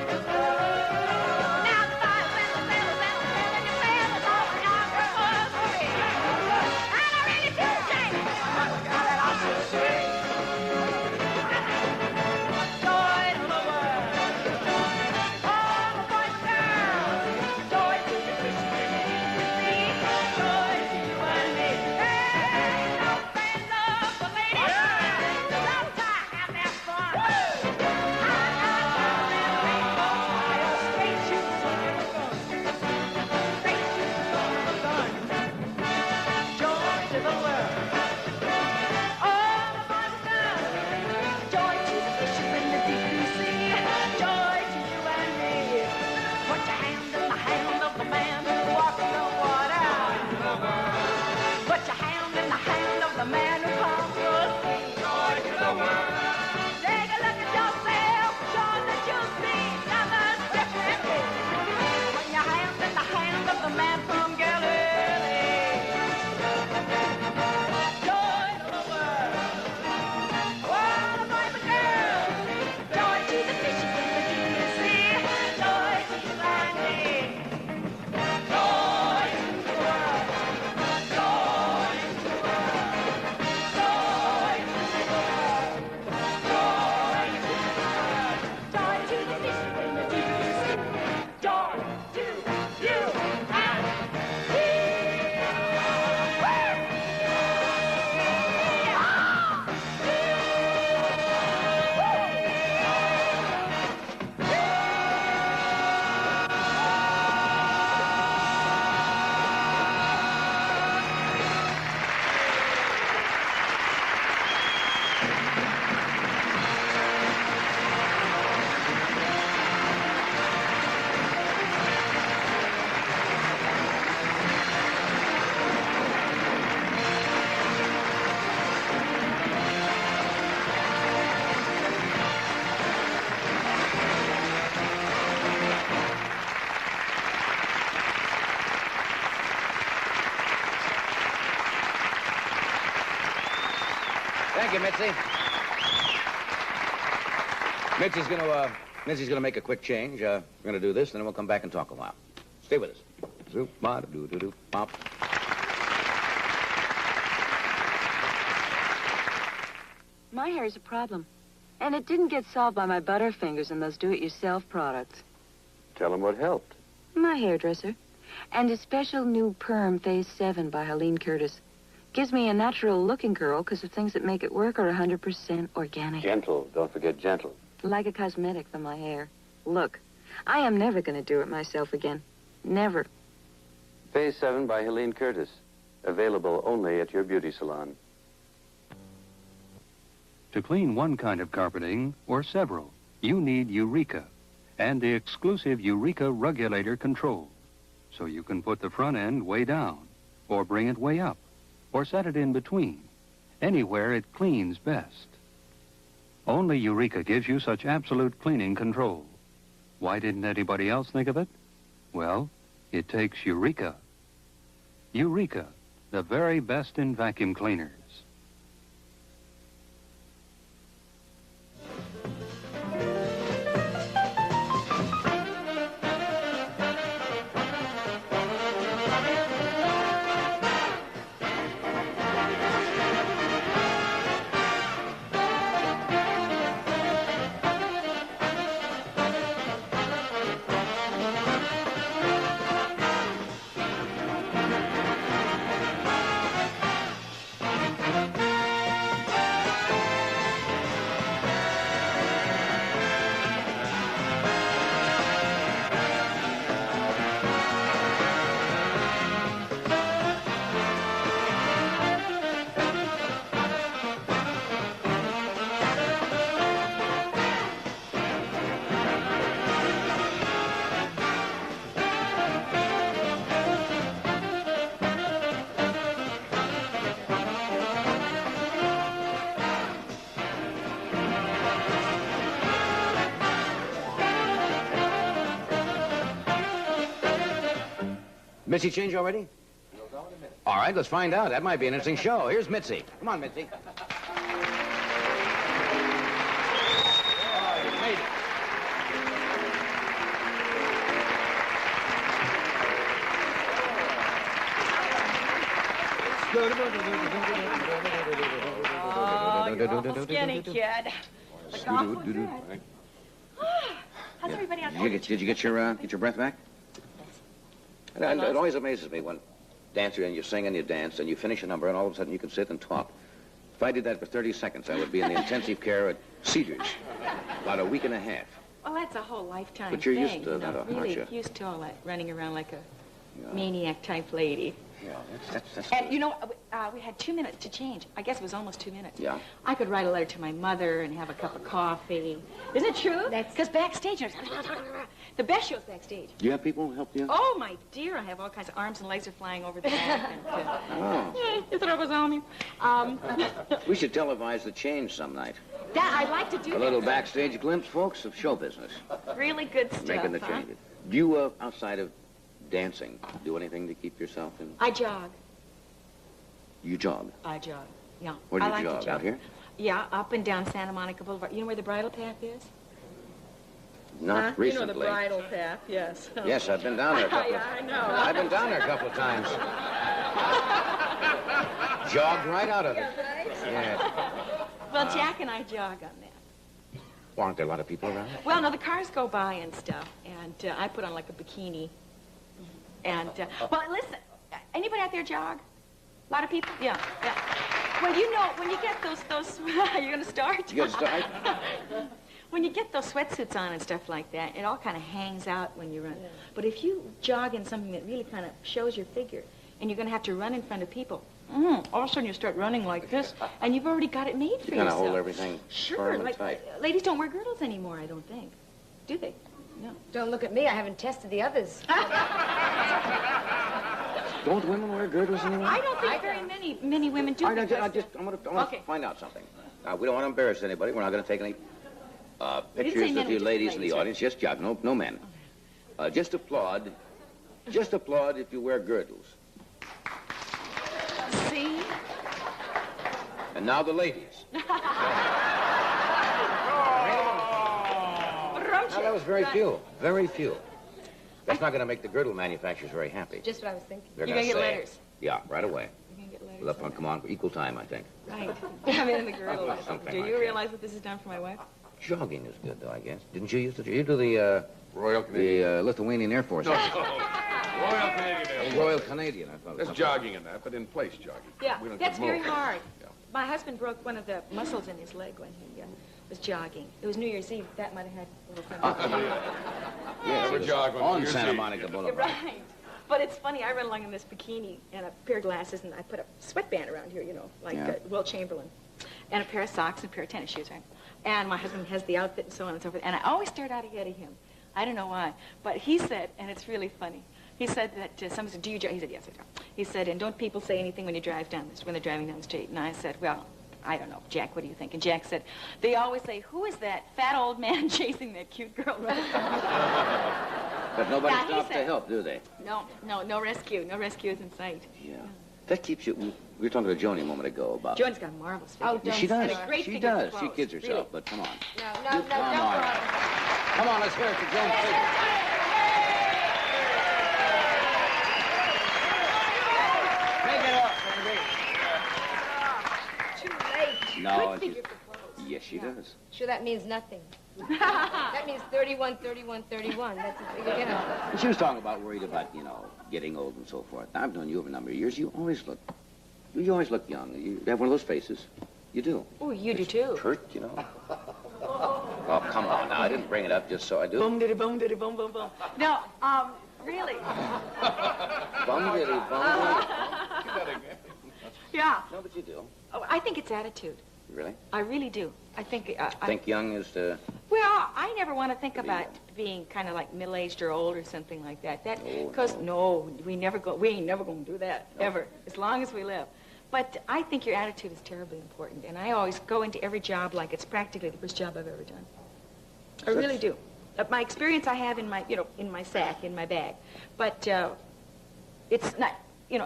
Thank you, Mitzi. Mitzi's gonna make a quick change. We're gonna do this, and then we'll come back and talk a while. Stay with us. Zoop, ba, doo, doo, doo, pop. My hair's a problem. And it didn't get solved by my Butterfingers and those do-it-yourself products. Tell him what helped. My hairdresser. And a special new perm Phase 7 by Helene Curtis. Gives me a natural-looking curl because the things that make it work are 100% organic. Gentle. Don't forget gentle. Like a cosmetic for my hair. Look, I am never going to do it myself again. Never. Phase 7 by Helene Curtis. Available only at your beauty salon. To clean one kind of carpeting, or several, you need Eureka and the exclusive Eureka Regulator Control. So you can put the front end way down, or bring it way up, or set it in between, anywhere it cleans best. Only Eureka gives you such absolute cleaning control. Why didn't anybody else think of it? Well, it takes Eureka. Eureka, the very best in vacuum cleaners. Mitzi change already? All right, let's find out. That might be an interesting show. Here's Mitzi. Come on, Mitzi. Oh, you made it. Oh, skinny kid. The golf was good. How's everybody else? Did you get your breath back? It always amazes me when dancer and you sing and you dance and you finish a number and all of a sudden you can sit and talk. If I did that for 30 seconds, I would be in the intensive care at Cedars about a week and a half. Well, that's a whole lifetime But you're thing, used to you that, know, aren't really you? used to all that running around like a maniac type lady. Yeah, that's And you know, we had 2 minutes to change. I guess it was almost 2 minutes. Yeah. I could write a letter to my mother and have a cup of coffee. Isn't it true? Because backstage, the best show's backstage. Do you have people help you? Oh, my dear, I have all kinds of arms and legs are flying over the back. And, Oh. you thought I was on me. We should televise the change some night. That, I'd like to do A that. little backstage glimpse, folks, of show business. Really good stuff, Making the huh? changes. Do you, outside of dancing, do anything to keep yourself in? I jog. You jog. I jog, yeah. Where do I you like to jog? Out here? Yeah, up and down Santa Monica Boulevard. You know where the bridle path is? Not You recently. know the bridle path, yes. Yes, I've been down there a couple Yeah, I know. I've been down there a couple of times. Jogged right out of it. Yeah. Well, Jack and I jog on that. Well, aren't there a lot of people around? Well, no, the cars go by and stuff, and I put on like a bikini. And, well, listen, anybody out there jog? A lot of people? Yeah, yeah. Well, you know, when you get those you're going to start? You gonna start? When you get those sweatsuits on and stuff like that, it all kind of hangs out when you run. But if you jog in something that really kind of shows your figure, and you're going to have to run in front of people, all of a sudden you start running like this, and you've already got it made for You kind yourself. of hold everything Sure, firm and like tight. ladies don't wear girdles anymore, I don't think. Do they? No. Don't look at me. I haven't tested the others. Don't women wear girdles anymore? I don't think very many women do. I want because- to Okay. find out something. We don't want to embarrass anybody. We're not going to take any pictures men, of you just ladies in the ladies, right? audience. Just jog, no men. Just applaud if you wear girdles. See? And now the ladies. it's very few. Very few. That's not going to make the girdle manufacturers very happy. Just what I was thinking. They're You're going to get say, letters. Yeah, right away. You're going to get letters. We'll have to come on for equal time, I think. Right. I'm in the girdle. Something Do like you that. realize what this is done for my wife? Jogging is good, though, I guess. Didn't you used to? You do the Royal Canadian. the Lithuanian Air Force. No, Royal Canadian Air Force. Royal Canadian, I thought. There's jogging in that, but in place jogging. Yeah, We don't that's get very moved. hard. Yeah. My husband broke one of the muscles in his leg when he was jogging. It was New Year's Eve. That might have had a little fun. Yes, Never it was jog on on New Year's Santa Eve. Monica Boulevard. Right. But it's funny, I run along in this bikini and a pair of glasses, and I put a sweatband around here, you know, like Yeah. Will Chamberlain, and a pair of socks and a pair of tennis shoes, right? And my husband has the outfit and so on and so forth, and I always start out ahead of him. I don't know why, but he said, and it's really funny, he said that somebody said, do you jog? He said, yes, I jog. He said, and don't people say anything when you drive down this, when they're driving down the street? And I said, well, I don't know. Jack, what do you think? And Jack said, they always say, who is that fat old man chasing that cute girl? But nobody Yeah, he stops to said- help, do they? No rescue. No rescue is in sight. Yeah. That keeps you... We were talking to Joni a moment ago about... Joan's got a marvelous figure. Yeah, she does. And a great She figure does. for She clothes. kids herself, Really. but come on. No, Come on. Come on, let's hear it for Joan Figure. Take it up, baby. Too late. No, Good figure for clothes. Yes, she does. Sure, that means nothing. That means 31, 31, 31. That's a figure, you know. And she was talking about worried about, you know, getting old and so forth. I've known you over a number of years. You always look young. You have one of those faces. You do. Oh, you do too. Hurt, you know. Oh, come on now. I didn't bring it up just so I do. Boom, diddy, boom, diddy, boom, boom, boom. No, really. Bum diddy, bum Yeah. No, but you do. Oh, I think it's attitude. Really? I really do. I think. Think young is to... Well, I never want to think about being kind of like middle-aged or old or something like that. Because we ain't never going to do that ever, as long as we live. But I think your attitude is terribly important, and I always go into every job like it's practically the first job I've ever done. I really do. My experience I have in my, in my sack, in my bag, but it's not.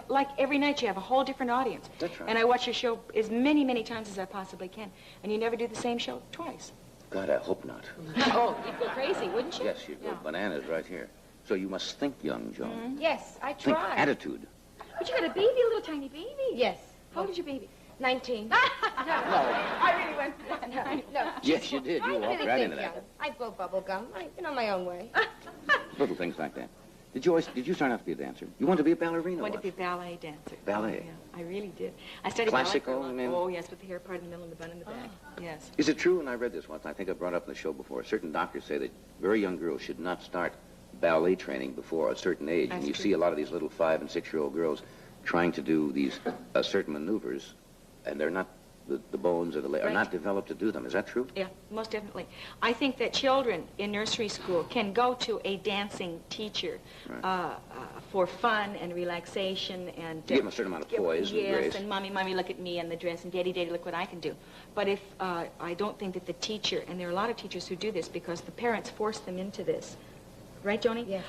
Like every night you have a whole different audience. That's right. And I watch your show as many, many times as I possibly can, and you never do the same show twice. God, I hope not. Oh, you'd go crazy, wouldn't you? Yes, you'd go bananas right here. So you must think young, Joan. Yes, I Think tried. attitude. But you got a baby, a little tiny baby. Yes. How old is your baby? 19. No. I really went for that. No. Yes, you did. You I walked really right think into that. young. I blow bubble gum. My own way. Little things like that. Did you start out to be a dancer? You wanted to be a ballerina? I wanted to be a ballet dancer. Ballet? Oh, yeah, I really did. I studied Classical, ballet for a I mean? Oh, yes, with the hair part in the middle and the bun in the back. Yes. Is it true, and I read this once, I think I brought up in the show before, certain doctors say that very young girls should not start ballet training before a certain age. That's And you true. see a lot of these little 5- and 6-year-old girls trying to do these certain maneuvers, and they're not, the bones or the legs are Right. not developed to do them. Is that true? Yeah, most definitely. I think that children in nursery school can go to a dancing teacher for fun and relaxation and... Give them a certain amount of poise and grace. Yes, and mommy, look at me and the dress, and daddy, look what I can do. But if I don't think that the teacher, and there are a lot of teachers who do this because the parents force them into this. Right, Joni? Yes.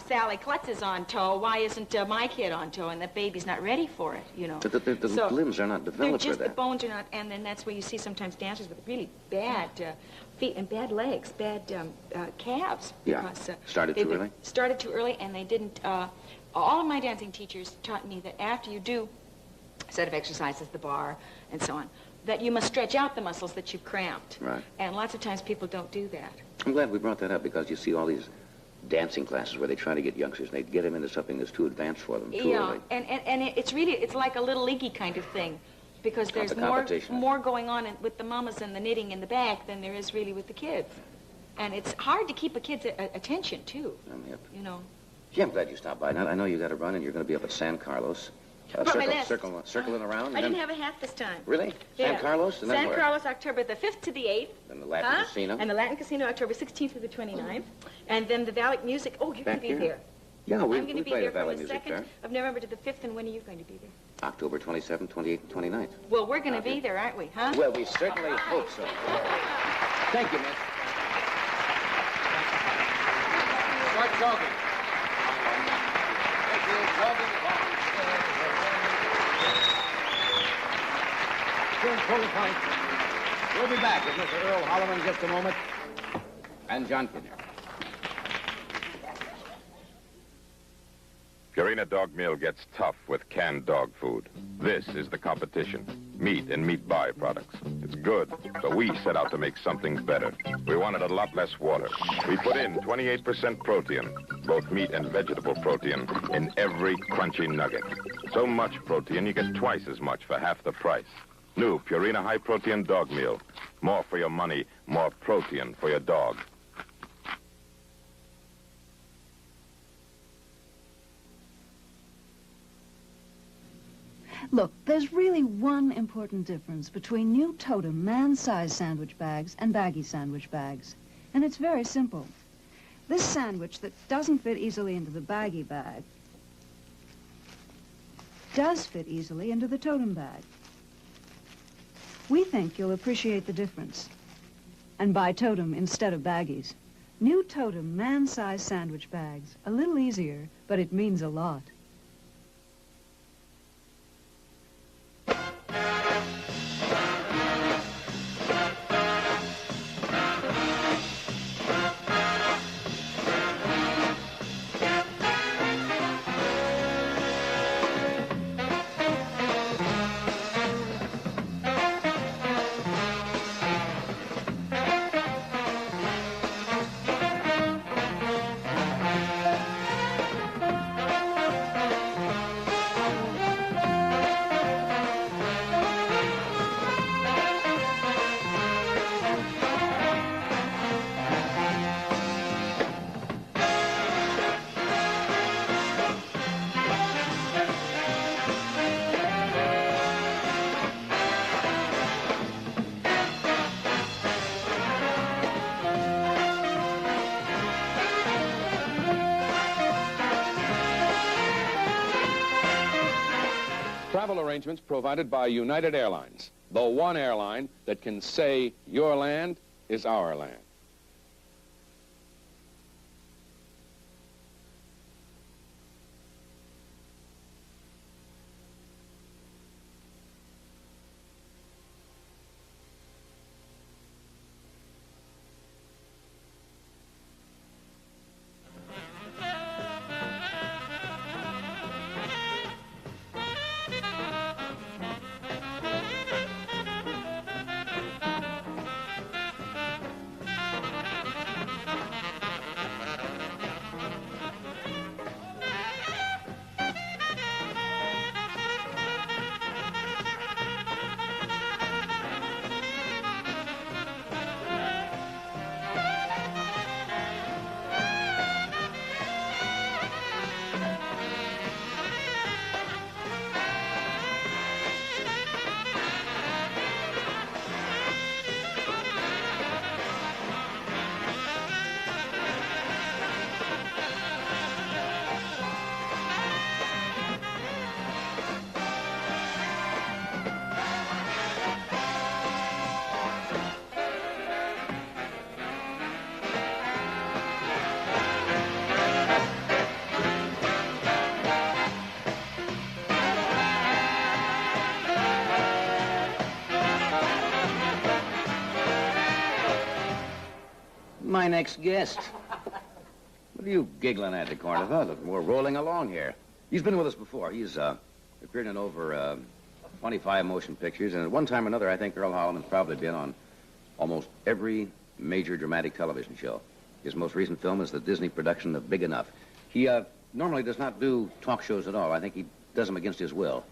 Sally Klutz is on toe. Why isn't my kid on toe? And the baby's not ready for it, But the So, limbs are not They're developed for just, the that. bones are not, and then that's where you see sometimes dancers with really bad feet and bad legs, bad calves. Yeah. Because, Started they've too been- early? Started too early, and they didn't, all of my dancing teachers taught me that after you do a set of exercises, the bar, and so on, that you must stretch out the muscles that you've cramped. Right. And lots of times people don't do that. I'm glad we brought that up because you see all these dancing classes where they try to get youngsters and they get them into something that's too advanced for them, too Yeah, early. and it's like a little leaguey kind of thing, because Not there's the competition. more going on with the mamas and the knitting in the back than there is really with the kids, and it's hard to keep a kid's attention too. Yep. Yeah, I'm glad you stopped by. Now, I know you got to run and you're going to be up at San Carlos. Brought my list. Circling around. I and didn't then- have a hat this time. Really? San Carlos? And then San where? Carlos, October the 5th to the 8th. Then the Latin Casino. And the Latin Casino, October 16th through the 29th. And then the Valley Music. Oh, you're going Back to be here? there. Yeah, I'm we going to be play there the Valley from the Music 2nd there. of November to the 5th, and when are you going to be there? October 27th, 28th, and 29th. Well, we're going to be there, aren't we, huh? Well, we certainly hope so. Thank you, Miss. Start jogging. Thank you. Jogging. Full point. We'll be back with Mr. Earl Holloman in just a moment. And John Kinnear. Purina dog meal gets tough with canned dog food. This is the competition. Meat and meat byproducts. It's good, but we set out to make something better. We wanted a lot less water. We put in 28% protein, both meat and vegetable protein, in every crunchy nugget. So much protein, you get twice as much for half the price. New Purina high-protein dog meal. More for your money, more protein for your dog. Look, there's really one important difference between new Totem man-size sandwich bags and baggy sandwich bags. And it's very simple. This sandwich that doesn't fit easily into the baggy bag does fit easily into the Totem bag. We think you'll appreciate the difference and buy Totem instead of baggies. New Totem man-size sandwich bags. A little easier, but it means a lot. Travel arrangements provided by United Airlines, the one airline that can say your land is our land. My next guest. What are you giggling at, DeCorneva? Look, we're rolling along here. He's been with us before. He's appeared in over 25 motion pictures, and at one time or another, I think Earl Holliman's probably been on almost every major dramatic television show. His most recent film is the Disney production of Big Enough. He normally does not do talk shows at all. I think he does them against his will.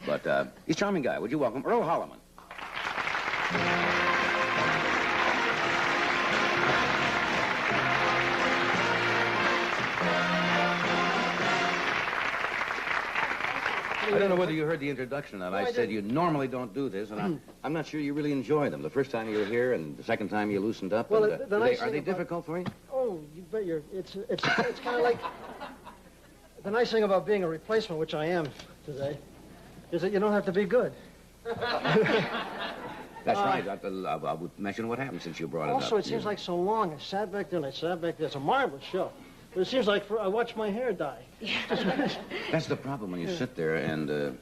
But he's a charming guy. Would you welcome Earl Holliman? I don't know whether you heard the introduction, and I said you normally don't do this, and I'm not sure you really enjoy them. The first time you were here, and the second time you loosened up. Well, and, are they difficult for you? Oh, you bet you're. It's kind of like the nice thing about being a replacement, which I am today, is that you don't have to be good. That's right. I would mention what happened since you brought it up. Also, it seems like so long. I sat back there and I sat back there. It's a marvelous show. But it seems like I watched my hair dye. That's the problem when you sit there and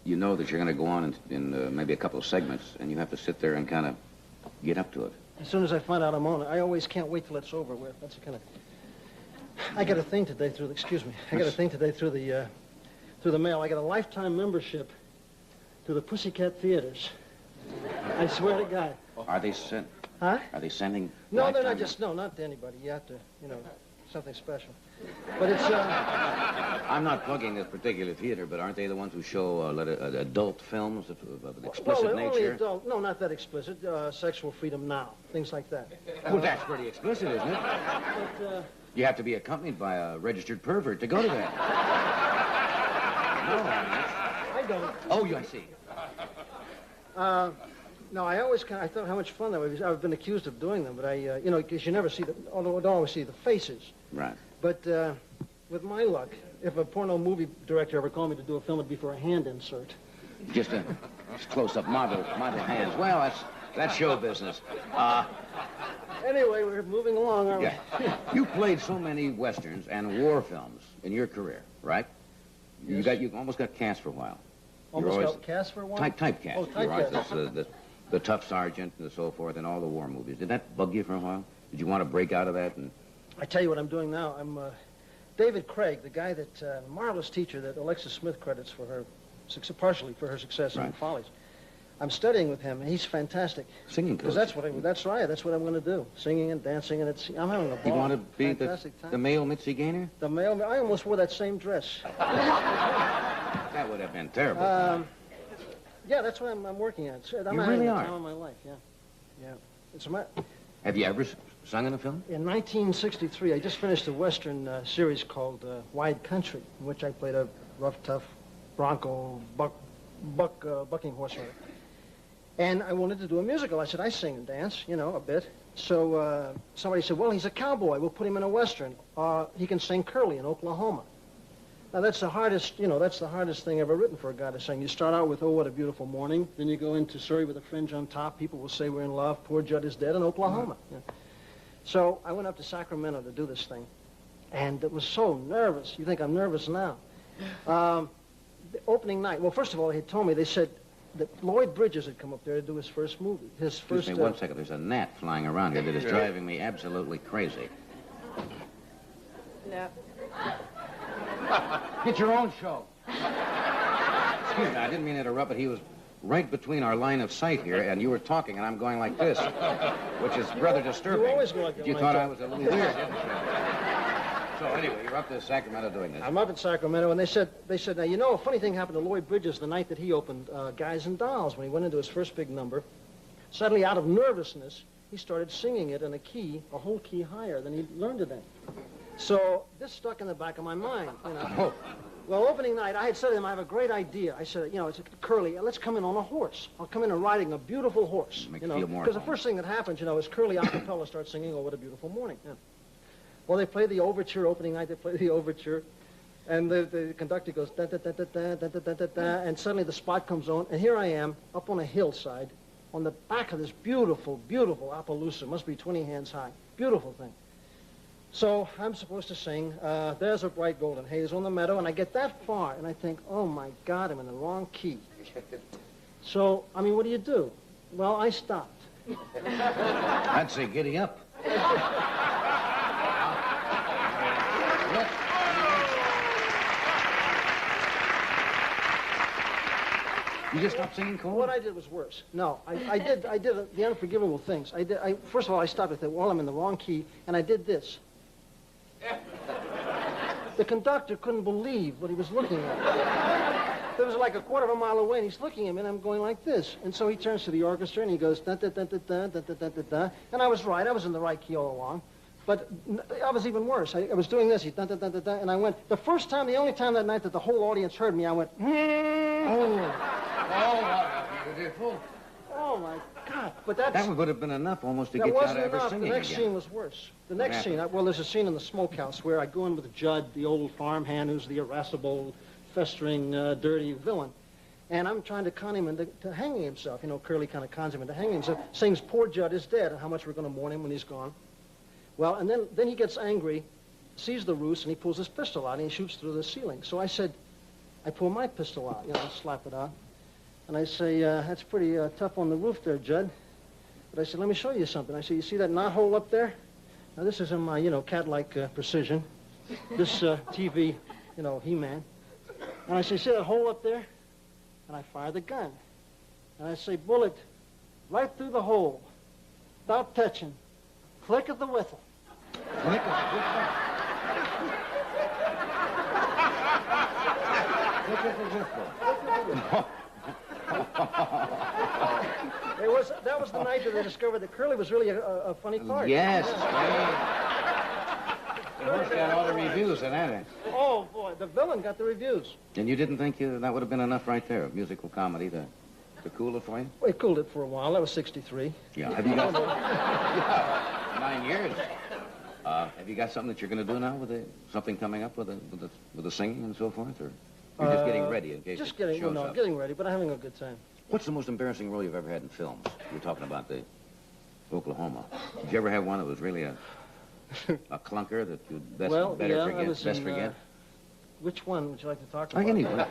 you know that you're going to go on in maybe a couple of segments, and you have to sit there and kind of get up to it. As soon as I find out I'm on it, I always can't wait till it's over with. That's the kind of... I got a thing today through the... Excuse me. I got a thing today through the mail. I got a lifetime membership to the Pussycat Theaters. I swear to God. Are they sent? Huh? Are they sending? No, they're not just... No, not to anybody. You have to, you know, something special. But it's... I'm not plugging this particular theater, but aren't they the ones who show adult films of an explicit well, nature? Only adult. No, not that explicit. Sexual freedom now. Things like that. Well, that's pretty explicit, isn't it? But, you have to be accompanied by a registered pervert to go to that. No, I don't. Oh, I see. No, I always I thought how much fun that was. I've been accused of doing them, but you know, because you never see although I don't always see the faces. Right. But with my luck, if a porno movie director ever called me to do a film, it'd be for a hand insert. Just a close-up model hands. Well, that's show business. Anyway, we're moving along, aren't we? You played so many westerns and war films in your career, right? Yes. You almost got cast for a while. Almost got cast for a while? Typecast. Oh, typecast. The tough sergeant and so forth in all the war movies. Did that bug you for a while? Did you want to break out of that? And I tell you what I'm doing now. I'm David Craig, the guy that marvelous teacher that Alexis Smith credits for her, partially for her success in Follies. I'm studying with him, and he's fantastic. Singing coach. Because that's right. That's what I'm going to do. Singing and dancing, and I'm having a ball. You want to be the male Mitzi Gaynor? The male. I almost wore that same dress. That would have been terrible. Yeah, that's what I'm working on. I'm You having really the are. time of my life. Yeah. It's Have you ever sung in a film? In 1963, I just finished a Western series called Wide Country, in which I played a rough, tough bronco bucking horse rider. And I wanted to do a musical. I said, I sing and dance, you know, a bit. So somebody said, well, he's a cowboy. We'll put him in a Western. He can sing Curly in Oklahoma. Now, that's the hardest thing ever written for a guy to sing. You start out with, oh, what a beautiful morning. Then you go into Surrey with a fringe on top. People will say we're in love. Poor Judd is dead in Oklahoma. Yeah. So I went up to Sacramento to do this thing. And it was so nervous. You think I'm nervous now. The opening night, well, first of all, they had told me, they said that Lloyd Bridges had come up there to do his first movie. Excuse me 1 second. There's a gnat flying around here that is driving me absolutely crazy. No. Get your own show. Excuse me, I didn't mean to interrupt, but he was right between our line of sight here, and you were talking, and I'm going like this, which is rather disturbing. You always go like that. You thought I was a little weird, didn't you? So anyway, you're up to Sacramento doing this. I'm up in Sacramento, and they said, now, you know, a funny thing happened to Lloyd Bridges the night that he opened Guys and Dolls, when he went into his first big number. Suddenly, out of nervousness, he started singing it in a whole key higher than he'd learned it in. So this stuck in the back of my mind, you know. Well, opening night, I had said to him, I have a great idea. I said, you know, it's Curly, let's come in on a horse. I'll come in and riding a beautiful horse. Make you you know, feel more because the first thing that happens, you know, is Curly a cappella starts singing, oh, what a beautiful morning. Yeah. Well, they play the overture opening night. They play the overture, and the conductor goes da da da da da da da da da, and suddenly the spot comes on, and here I am up on a hillside, on the back of this beautiful, beautiful Appaloosa. Must be 20 hands high. Beautiful thing. So I'm supposed to sing, there's a bright golden haze on the meadow, and I get that far, and I think, oh, my God, I'm in the wrong key. So, I mean, what do? Well, I stopped. I'd say giddy up. You just stopped singing cold? What I did was worse. No, I did the unforgivable things. First of all, I stopped and said, well, I'm in the wrong key, and I did this. The conductor couldn't believe what he was looking at. It was like a quarter of a mile away, and he's looking at me, and I'm going like this. And so he turns to the orchestra, and he goes, da da da da da da da da da da. And I was right. I was in the right key all along. But I was even worse. I was doing this, da da da da da, and I went. The first time, the only time that night that the whole audience heard me, I went, Oh, beautiful. Oh, my God. But that would have been enough almost to get you out of ever singing The next again. scene was worse. The next scene, well, there's a scene in the smokehouse where I go in with Judd, the old farmhand who's the irascible, festering, dirty villain. And I'm trying to con him into hanging himself. You know, Curly kind of cons him into hanging himself. Sings, poor Judd is dead, and how much we're going to mourn him when he's gone. Well, and then he gets angry, sees the roost, and he pulls his pistol out, and he shoots through the ceiling. So I said, I pull my pistol out, you know, slap it out. And I say, that's pretty tough on the roof there, Judd. But I said, let me show you something. I said, you see that knothole up there? Now, this is in my, cat-like precision. This TV, He-Man. And I say, see that hole up there? And I fire the gun. And I say, bullet right through the hole, without touching. Click of the whistle. Click of the whistle. Click of the whistle. That was the night that they discovered that Curly was really a funny part. Yes. The horse got all the reviews in that. Oh, boy, the villain got the reviews. And you didn't think that would have been enough right there, musical comedy, to cool it for you? Well, it cooled it for a while. That was 63. Yeah. Have you got... yeah, 9 years. Have you got something that you're going to do now with something coming up with the singing and so forth, or you're just getting ready in case it shows up? Getting ready, but I'm having a good time. What's the most embarrassing role you've ever had in films? You're talking about the Oklahoma. Did you ever have one that was really a clunker that you'd best forget? Which one would you like to talk about? Anyway.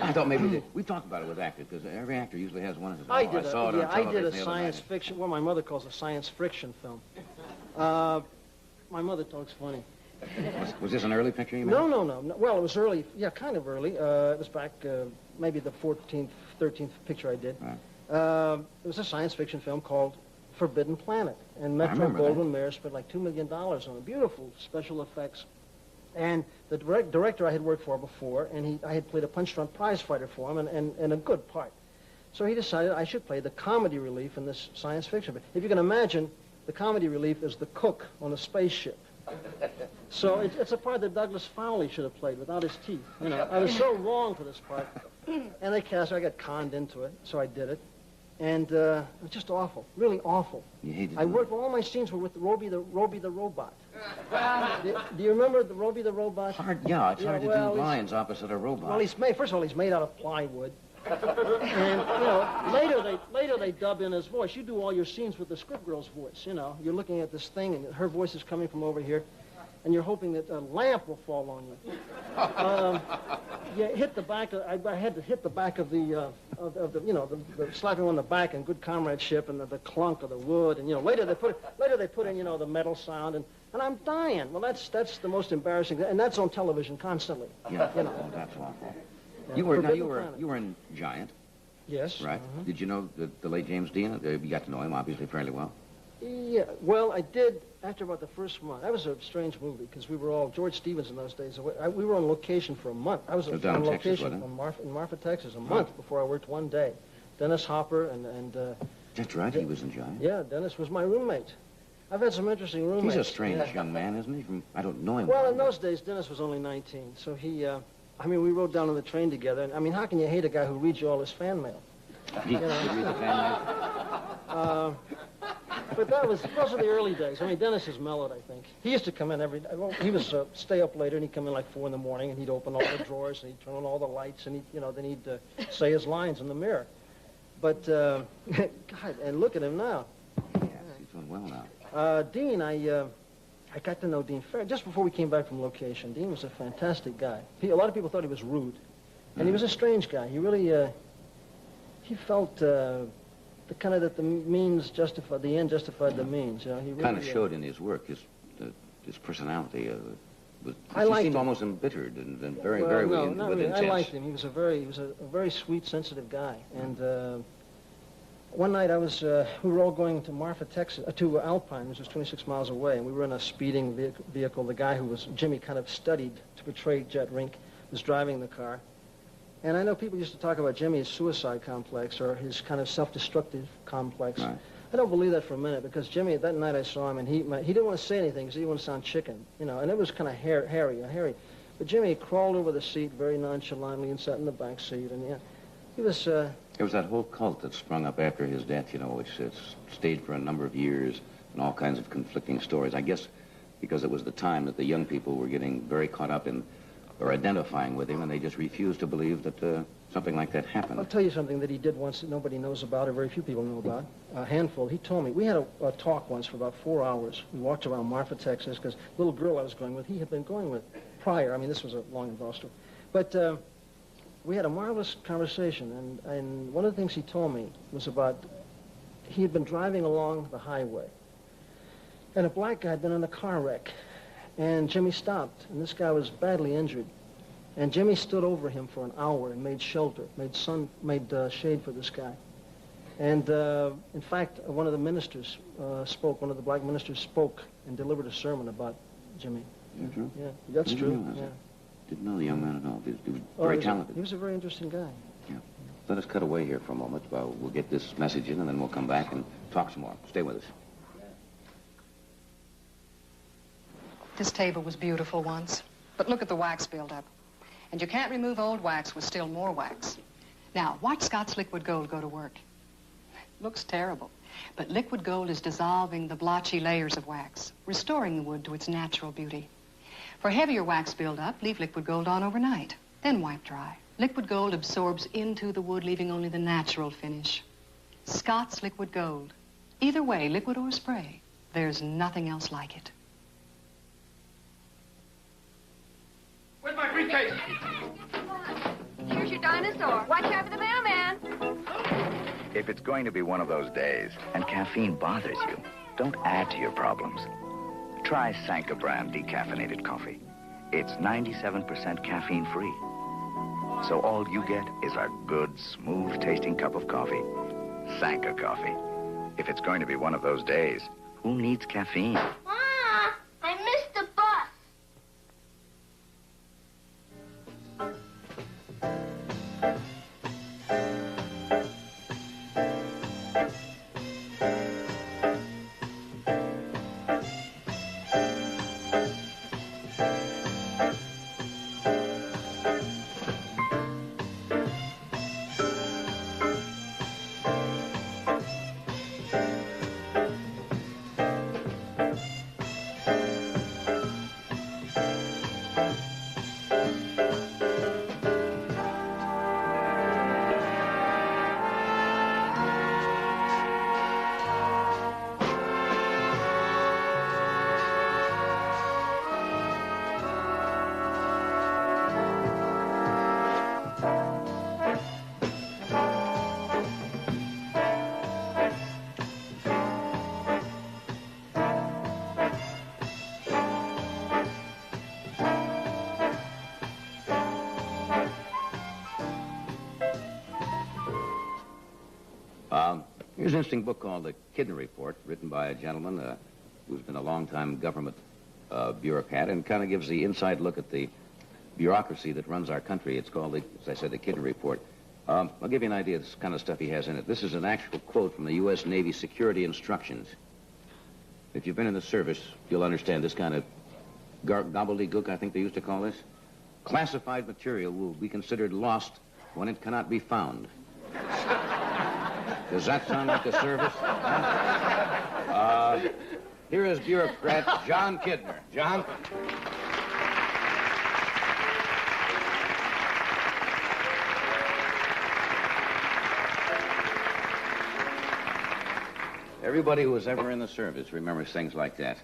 I thought maybe we talked about it with actors, because every actor usually has one. I did a science fiction, what my mother calls a science friction film. My mother talks funny. Was this an early picture you made? No. Well, it was early. Yeah, kind of early. It was back maybe the 14th, 13th picture I did. Right. It was a science fiction film called Forbidden Planet. And Metro-Goldwyn-Mayer spent like $2 million on it. Beautiful special effects. And the director I had worked for before, and I had played a punch-drunk prize fighter for him, and a good part. So he decided I should play the comedy relief in this science fiction. But if you can imagine, the comedy relief is the cook on a spaceship. So it's a part that Douglas Fowley should have played without his teeth. I was so wrong for this part. And they cast it. I got conned into it, so I did it. And it was just awful, really awful. You hated I worked, all my scenes were with Roby the robot. Do you remember the Roby the robot? Yeah, it's hard to do lines opposite a robot. Well, first of all, he's made out of plywood. And, later they dub in his voice. You do all your scenes with the script girl's voice, You're looking at this thing, and her voice is coming from over here, and you're hoping that a lamp will fall on you. You hit the back. I had to hit the back of the slapping on the back and good comradeship and the clunk of the wood, and later they put in the metal sound, and I'm dying. Well, that's the most embarrassing thing, and that's on television constantly. Yeah, that's awful. You were in Giant. Yes. Right. Mm-hmm. Did you know the late James Dean? You got to know him obviously fairly well. Yeah. Well, I did after about the first month. That was a strange movie because we were all George Stevens in those days. We were on location for a month. I was on location in Marfa, Texas, a month before I worked one day. Dennis Hopper and. That's right. He was in Giant. Yeah, Dennis was my roommate. I've had some interesting roommates. He's a strange young man, isn't he? I don't know him. Well, in those days, Dennis was only 19, so he. We rode down on the train together, and how can you hate a guy who reads you all his fan mail? You read the fan mail? But those are the early days. Dennis is mellowed, I think. He used to come in every day. Well, he was stay up later, and he'd come in like 4 in the morning, and he'd open all the drawers, and he'd turn on all the lights, and then he'd say his lines in the mirror. But God, and look at him now. Yes, he's doing well now. Dean, I got to know Dean just before we came back from location. Dean was a fantastic guy. A lot of people thought he was rude, and he was a strange guy. He really, he felt the kind of that the means justified, the end justified the means. He really, kind of showed in his work, his personality. I liked he seemed him. almost embittered and very intense. I liked him. He was a very sweet, sensitive guy. And one night we were all going to Marfa, Texas, to Alpine, which was 26 miles away, and we were in a speeding vehicle. The guy Jimmy kind of studied to portray Jet Rink, was driving the car. And I know people used to talk about Jimmy's suicide complex or his kind of self-destructive complex. Right. I don't believe that for a minute, because Jimmy, that night I saw him, and he didn't want to say anything because he didn't want to sound chicken, and it was kind of hairy. But Jimmy crawled over the seat very nonchalantly and sat in the back seat, and he was... There was that whole cult that sprung up after his death, which stayed for a number of years, and all kinds of conflicting stories. I guess because it was the time that the young people were getting very caught up in, or identifying with him, and they just refused to believe that something like that happened. I'll tell you something that he did once that nobody knows about, or very few people know about. A handful. He told me. We had a talk once for about 4 hours. We walked around Marfa, Texas, because the little girl I was going with, he had been going with prior. This was a long involved story. But we had a marvelous conversation, and one of the things he told me was about he had been driving along the highway, and a black guy had been in a car wreck, and Jimmy stopped, and this guy was badly injured, and Jimmy stood over him for an hour and made shelter, made shade for this guy. And in fact, one of the ministers spoke, one of the black ministers spoke and delivered a sermon about Jimmy. Is that true? Yeah, that's true. Yeah. Didn't know the young man at all. He was very talented. He was a very interesting guy. Yeah. Let us cut away here for a moment. We'll get this message in, and then we'll come back and talk some more. Stay with us. This table was beautiful once, but look at the wax buildup. And you can't remove old wax with still more wax. Now, watch Scott's liquid gold go to work. Looks terrible, but liquid gold is dissolving the blotchy layers of wax, restoring the wood to its natural beauty. For heavier wax buildup, leave liquid gold on overnight, then wipe dry. Liquid gold absorbs into the wood, leaving only the natural finish. Scott's liquid gold. Either way, liquid or spray, there's nothing else like it. Where's my briefcase? Here's your dinosaur. Watch out for the mailman. If it's going to be one of those days and caffeine bothers you, don't add to your problems. Try Sanka brand decaffeinated coffee. It's 97% caffeine-free. So all you get is a good, smooth-tasting cup of coffee. Sanka coffee. If it's going to be one of those days, who needs caffeine? Ma, I missed the bus. Here's an interesting book called The Kidney Report, written by a gentleman who's been a long-time government bureaucrat, and kind of gives the inside look at the bureaucracy that runs our country. It's called, as I said, The Kidney Report. I'll give you an idea of this kind of stuff he has in it. This is an actual quote from the U.S. Navy Security Instructions. If you've been in the service, you'll understand this kind of gobbledygook, I think they used to call this. Classified material will be considered lost when it cannot be found. Does that sound like the service? Here is bureaucrat John Kidner. John? Everybody who was ever in the service remembers things like that.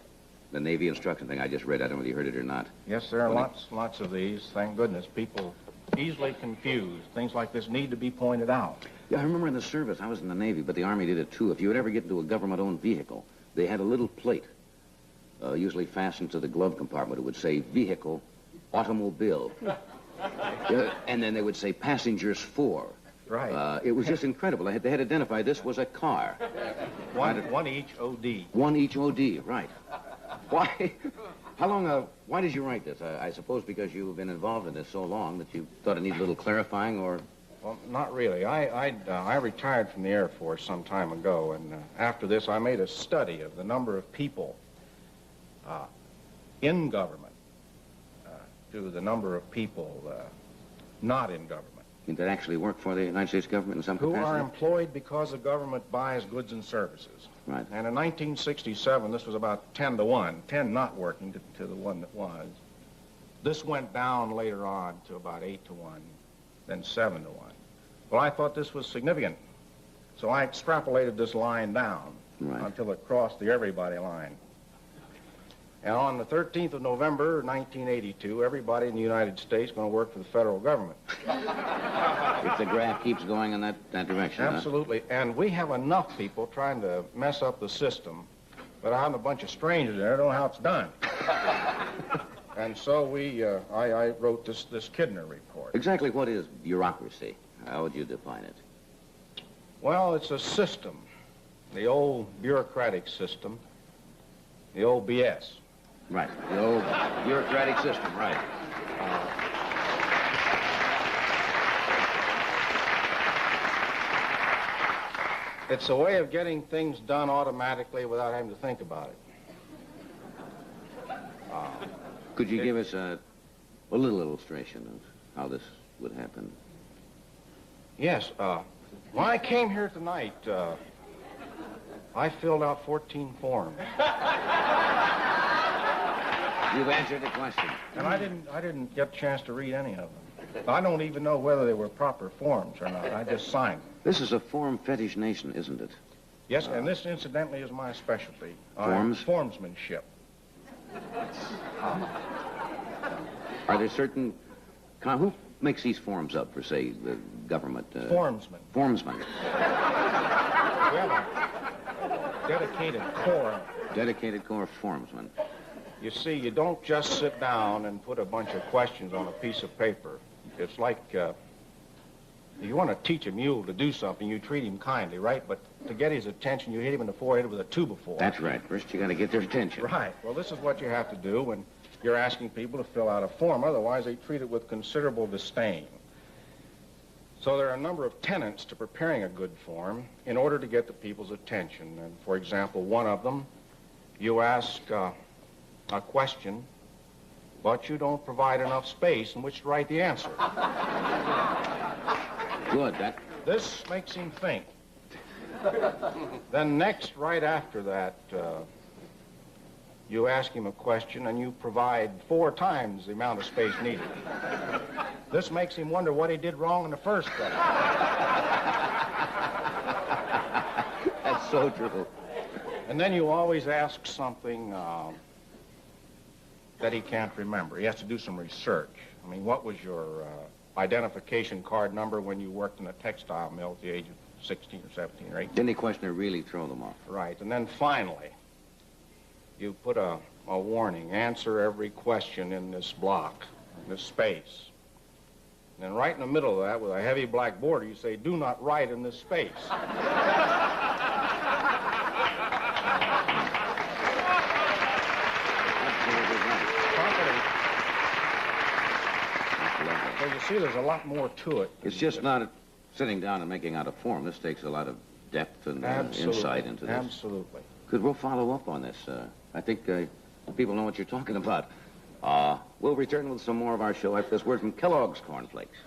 The Navy instruction thing I just read, I don't know if you heard it or not. Yes, there are lots of these. Thank goodness. People easily confused. Things like this need to be pointed out. Yeah, I remember in the service, I was in the Navy, but the Army did it too. If you would ever get into a government-owned vehicle, they had a little plate, usually fastened to the glove compartment. It would say, vehicle, automobile. And then they would say, passengers for. Right. It was just incredible. They had identified this was a car. One each OD. One each OD, right. Why? How long, why did you write this? I suppose because you've been involved in this so long that you thought it needed a little clarifying, or... Well, not really. I retired from the Air Force some time ago, and after this I made a study of the number of people in government to the number of people not in government. That actually work for the United States government in some capacity? Who are employed because the government buys goods and services. Right. And in 1967, this was about 10 to 1, 10 not working to the one that was. This went down later on to about 8 to 1, then 7 to 1. Well, I thought this was significant, so I extrapolated this line down until it crossed the everybody line. And on the 13th of November, 1982, everybody in the United States is going to work for the federal government. If the graph keeps going in that direction, Absolutely. And we have enough people trying to mess up the system, but I'm a bunch of strangers there. I don't know how it's done. And so I wrote this Kidner report. Exactly what is bureaucracy? How would you define it? Well, it's a system, the old bureaucratic system, the old BS. Right, the old bureaucratic system, right. It's a way of getting things done automatically without having to think about it. Could you give us a little illustration of how this would happen? Yes, when I came here tonight, I filled out 14 forms. You've answered the question. And I didn't get a chance to read any of them. I don't even know whether they were proper forms or not. I just signed them. This is a form fetish nation, isn't it? Yes, and this, incidentally, is my specialty. Forms? Formsmanship. Are there certain... Who makes these forms up for, say, the government? Formsmen. Formsmen. We have a dedicated corps. Dedicated corps of formsmen. You see, you don't just sit down and put a bunch of questions on a piece of paper. It's like, if you want to teach a mule to do something, you treat him kindly, right? But to get his attention, you hit him in the forehead with a 2x4. That's right. First, you got to get their attention. Right. Well, this is what you have to do when you're asking people to fill out a form. Otherwise, they treat it with considerable disdain. So there are a number of tenets to preparing a good form in order to get the people's attention. And, for example, one of them, you ask a question, but you don't provide enough space in which to write the answer. Good. This makes him think. Then next, right after that, you ask him a question and you provide 4 times the amount of space needed. This makes him wonder what he did wrong in the first place. That's so true. And then you always ask something that he can't remember. He has to do some research. I mean, what was your identification card number when you worked in a textile mill at the age of 16 or 17 or 18? Any questioner really throw them off. Right. And then finally, you put a warning. Answer every question in this block, in this space. And then right in the middle of that, with a heavy black border, you say, do not write in this space. So you see, there's a lot more to it. It's just not sitting down and making out a form. This takes a lot of depth and insight into this. Absolutely. Good, we'll follow up on this. I think people know what you're talking about. We'll return with some more of our show after this word from Kellogg's Cornflakes.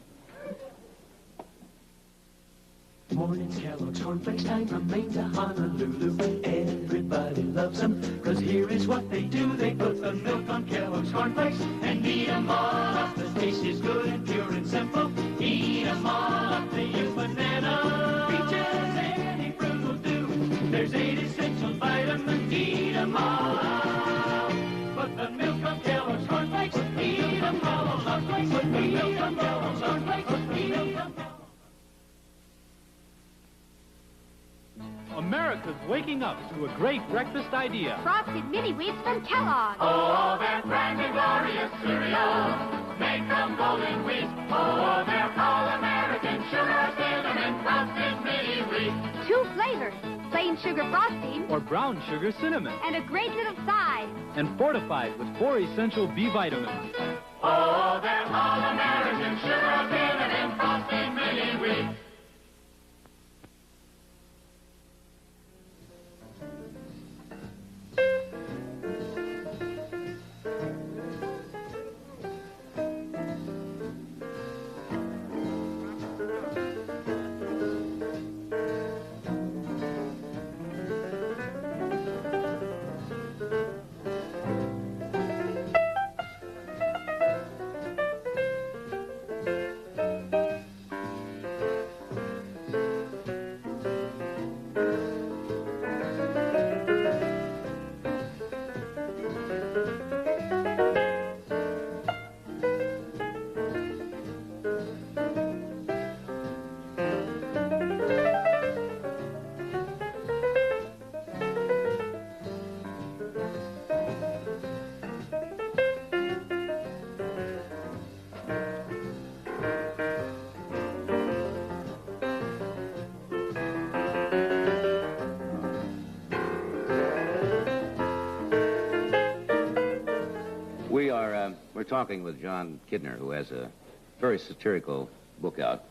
Morning's Kellogg's Cornflakes time from Maine to Honolulu. Everybody loves them, cause here is what they do. They put the milk on Kellogg's Cornflakes and eat them all up. The taste is good and pure and simple. Eat them all up. They use banana, peaches, any fruit will do. There's 8 essential vitamins. Eat them all up. Put the milk on Kellogg's Cornflakes. Eat them all up. Put the milk on Kellogg's Cornflakes. Eat them all up. America's waking up to a great breakfast idea. Frosted mini wheats from Kellogg's. Oh, they're grand and glorious cereals, made from golden wheat. Oh, they're all-American sugar, cinnamon, frosted mini wheat. 2 flavors, plain sugar frosting Or brown sugar cinnamon. and a great little side. And fortified with 4 essential B vitamins. Oh, they're all-American sugar, cinnamon, frosted mini wheat. We're talking with John Kidner, who has a very satirical book out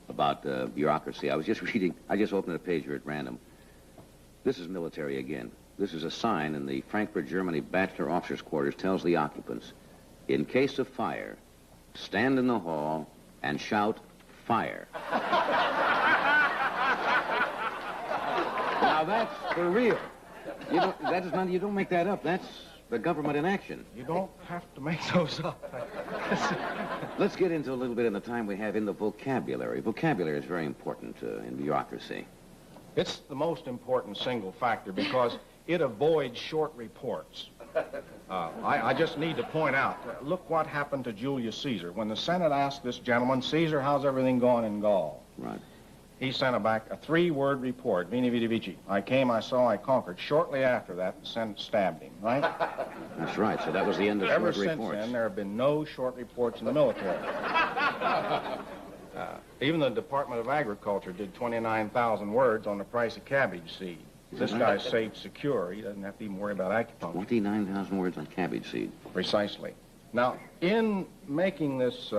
about bureaucracy. I just opened a page here at random. This is military again. This is a sign in the Frankfurt, Germany bachelor officers' quarters, tells the occupants, in case of fire, stand in the hall and shout, fire. Now that's for real. You don't make that up. That's the government in action. You don't have to make those up. Let's get into a little bit in the time we have in the vocabulary. Vocabulary is very important in bureaucracy. It's the most important single factor because it avoids short reports. I just need to point out, look what happened to Julius Caesar. When the Senate asked this gentleman, Caesar, how's everything going in Gaul? Right. He sent back a 3-word report, Veni Vidi Vici. I came, I saw, I conquered. Shortly after that, the Senate stabbed him, right? That's right. So that was the end of short reports. Ever since then, there have been no short reports in the military. Even the Department of Agriculture did 29,000 words on the price of cabbage seed. This guy's safe, secure. He doesn't have to even worry about acupuncture. 29,000 words on cabbage seed. Precisely. Now, in making this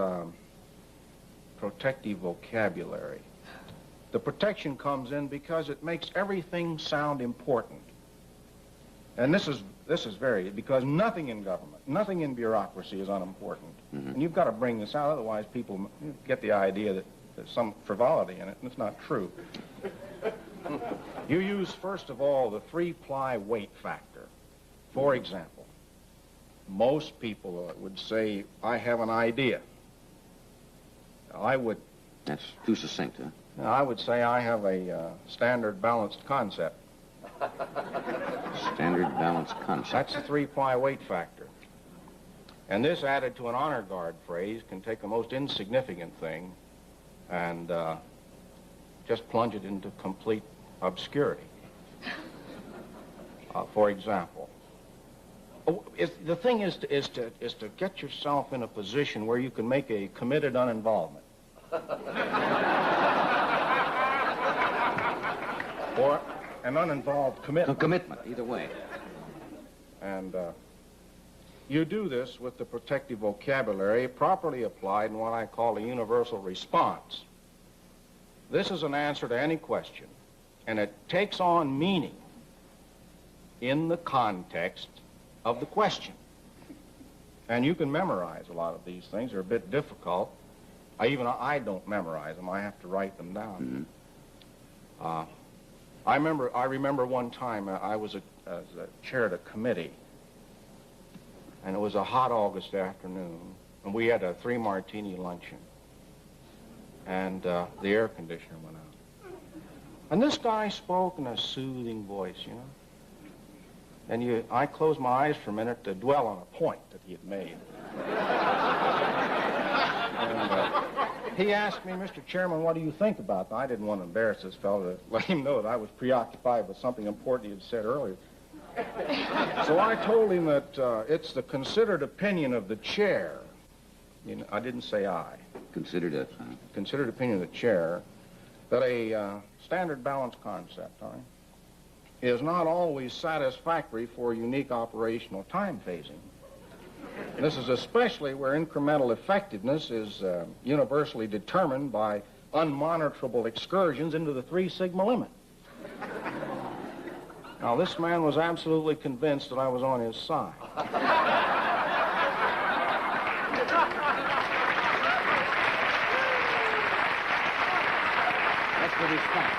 protective vocabulary, the protection comes in because it makes everything sound important. And this is very, because nothing in government, nothing in bureaucracy is unimportant. Mm-hmm. And you've got to bring this out, otherwise people get the idea that there's some frivolity in it, and it's not true. You use, first of all, the 3-ply weight factor. For example, most people would say, I have an idea. I would... That's too succinct, huh? I would say I have a standard balanced concept. Standard balanced concept. That's the 3-ply weight factor. And this added to an honor guard phrase can take a most insignificant thing and just plunge it into complete obscurity. For example, the thing is to get yourself in a position where you can make a committed uninvolvement. Or an uninvolved commitment. A commitment, either way. And you do this with the protective vocabulary properly applied in what I call a universal response. This is an answer to any question, and it takes on meaning in the context of the question. And you can memorize a lot of these things. They're a bit difficult. I don't memorize them. I have to write them down. Mm-hmm. I remember one time I was chaired a committee, and it was a hot August afternoon, and we had a 3-martini luncheon, and the air conditioner went out. And this guy spoke in a soothing voice, you know. And I closed my eyes for a minute to dwell on a point that he had made. And he asked me, Mr. Chairman, what do you think about that? I didn't want to embarrass this fellow to let him know that I was preoccupied with something important he had said earlier. So I told him that it's the considered opinion of the chair. You know, I didn't say I. Considered opinion of the chair that a standard balance concept, is not always satisfactory for unique operational time phasing. This is especially where incremental effectiveness is universally determined by unmonitorable excursions into the 3 sigma limit. Now, this man was absolutely convinced that I was on his side. That's the response.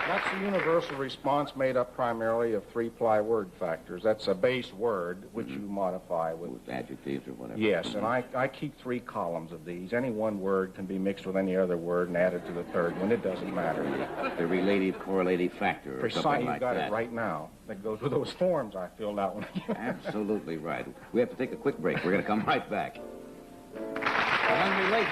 That's the universal response made up primarily of 3-ply word factors. That's a base word which you modify with adjectives or whatever. Yes, and I keep 3 columns of these. Any one word can be mixed with any other word and added to the third one. It doesn't matter. The relative correlative factor or something like that. You've got it right now. That goes with those forms I filled out when Absolutely right. We have to take a quick break. We're going to come right back. Unrelated.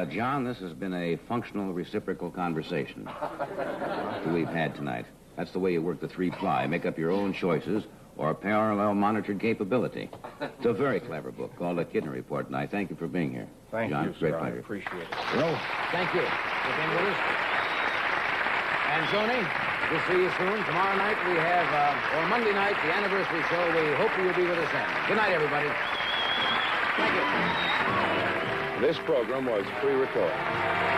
John, this has been a functional reciprocal conversation that we've had tonight. That's the way you work the three-ply. Make up your own choices or parallel monitored capability. It's a very clever book called A Kidney Report, and I thank you for being here. Thank John, you, great sir. I pleasure. appreciate it. Well, thank you for being with us. And Joni, we'll see you soon. Tomorrow night we have, or Monday night, the anniversary show. We hope you'll be with us then. Good night, everybody. Thank you. This program was pre-recorded.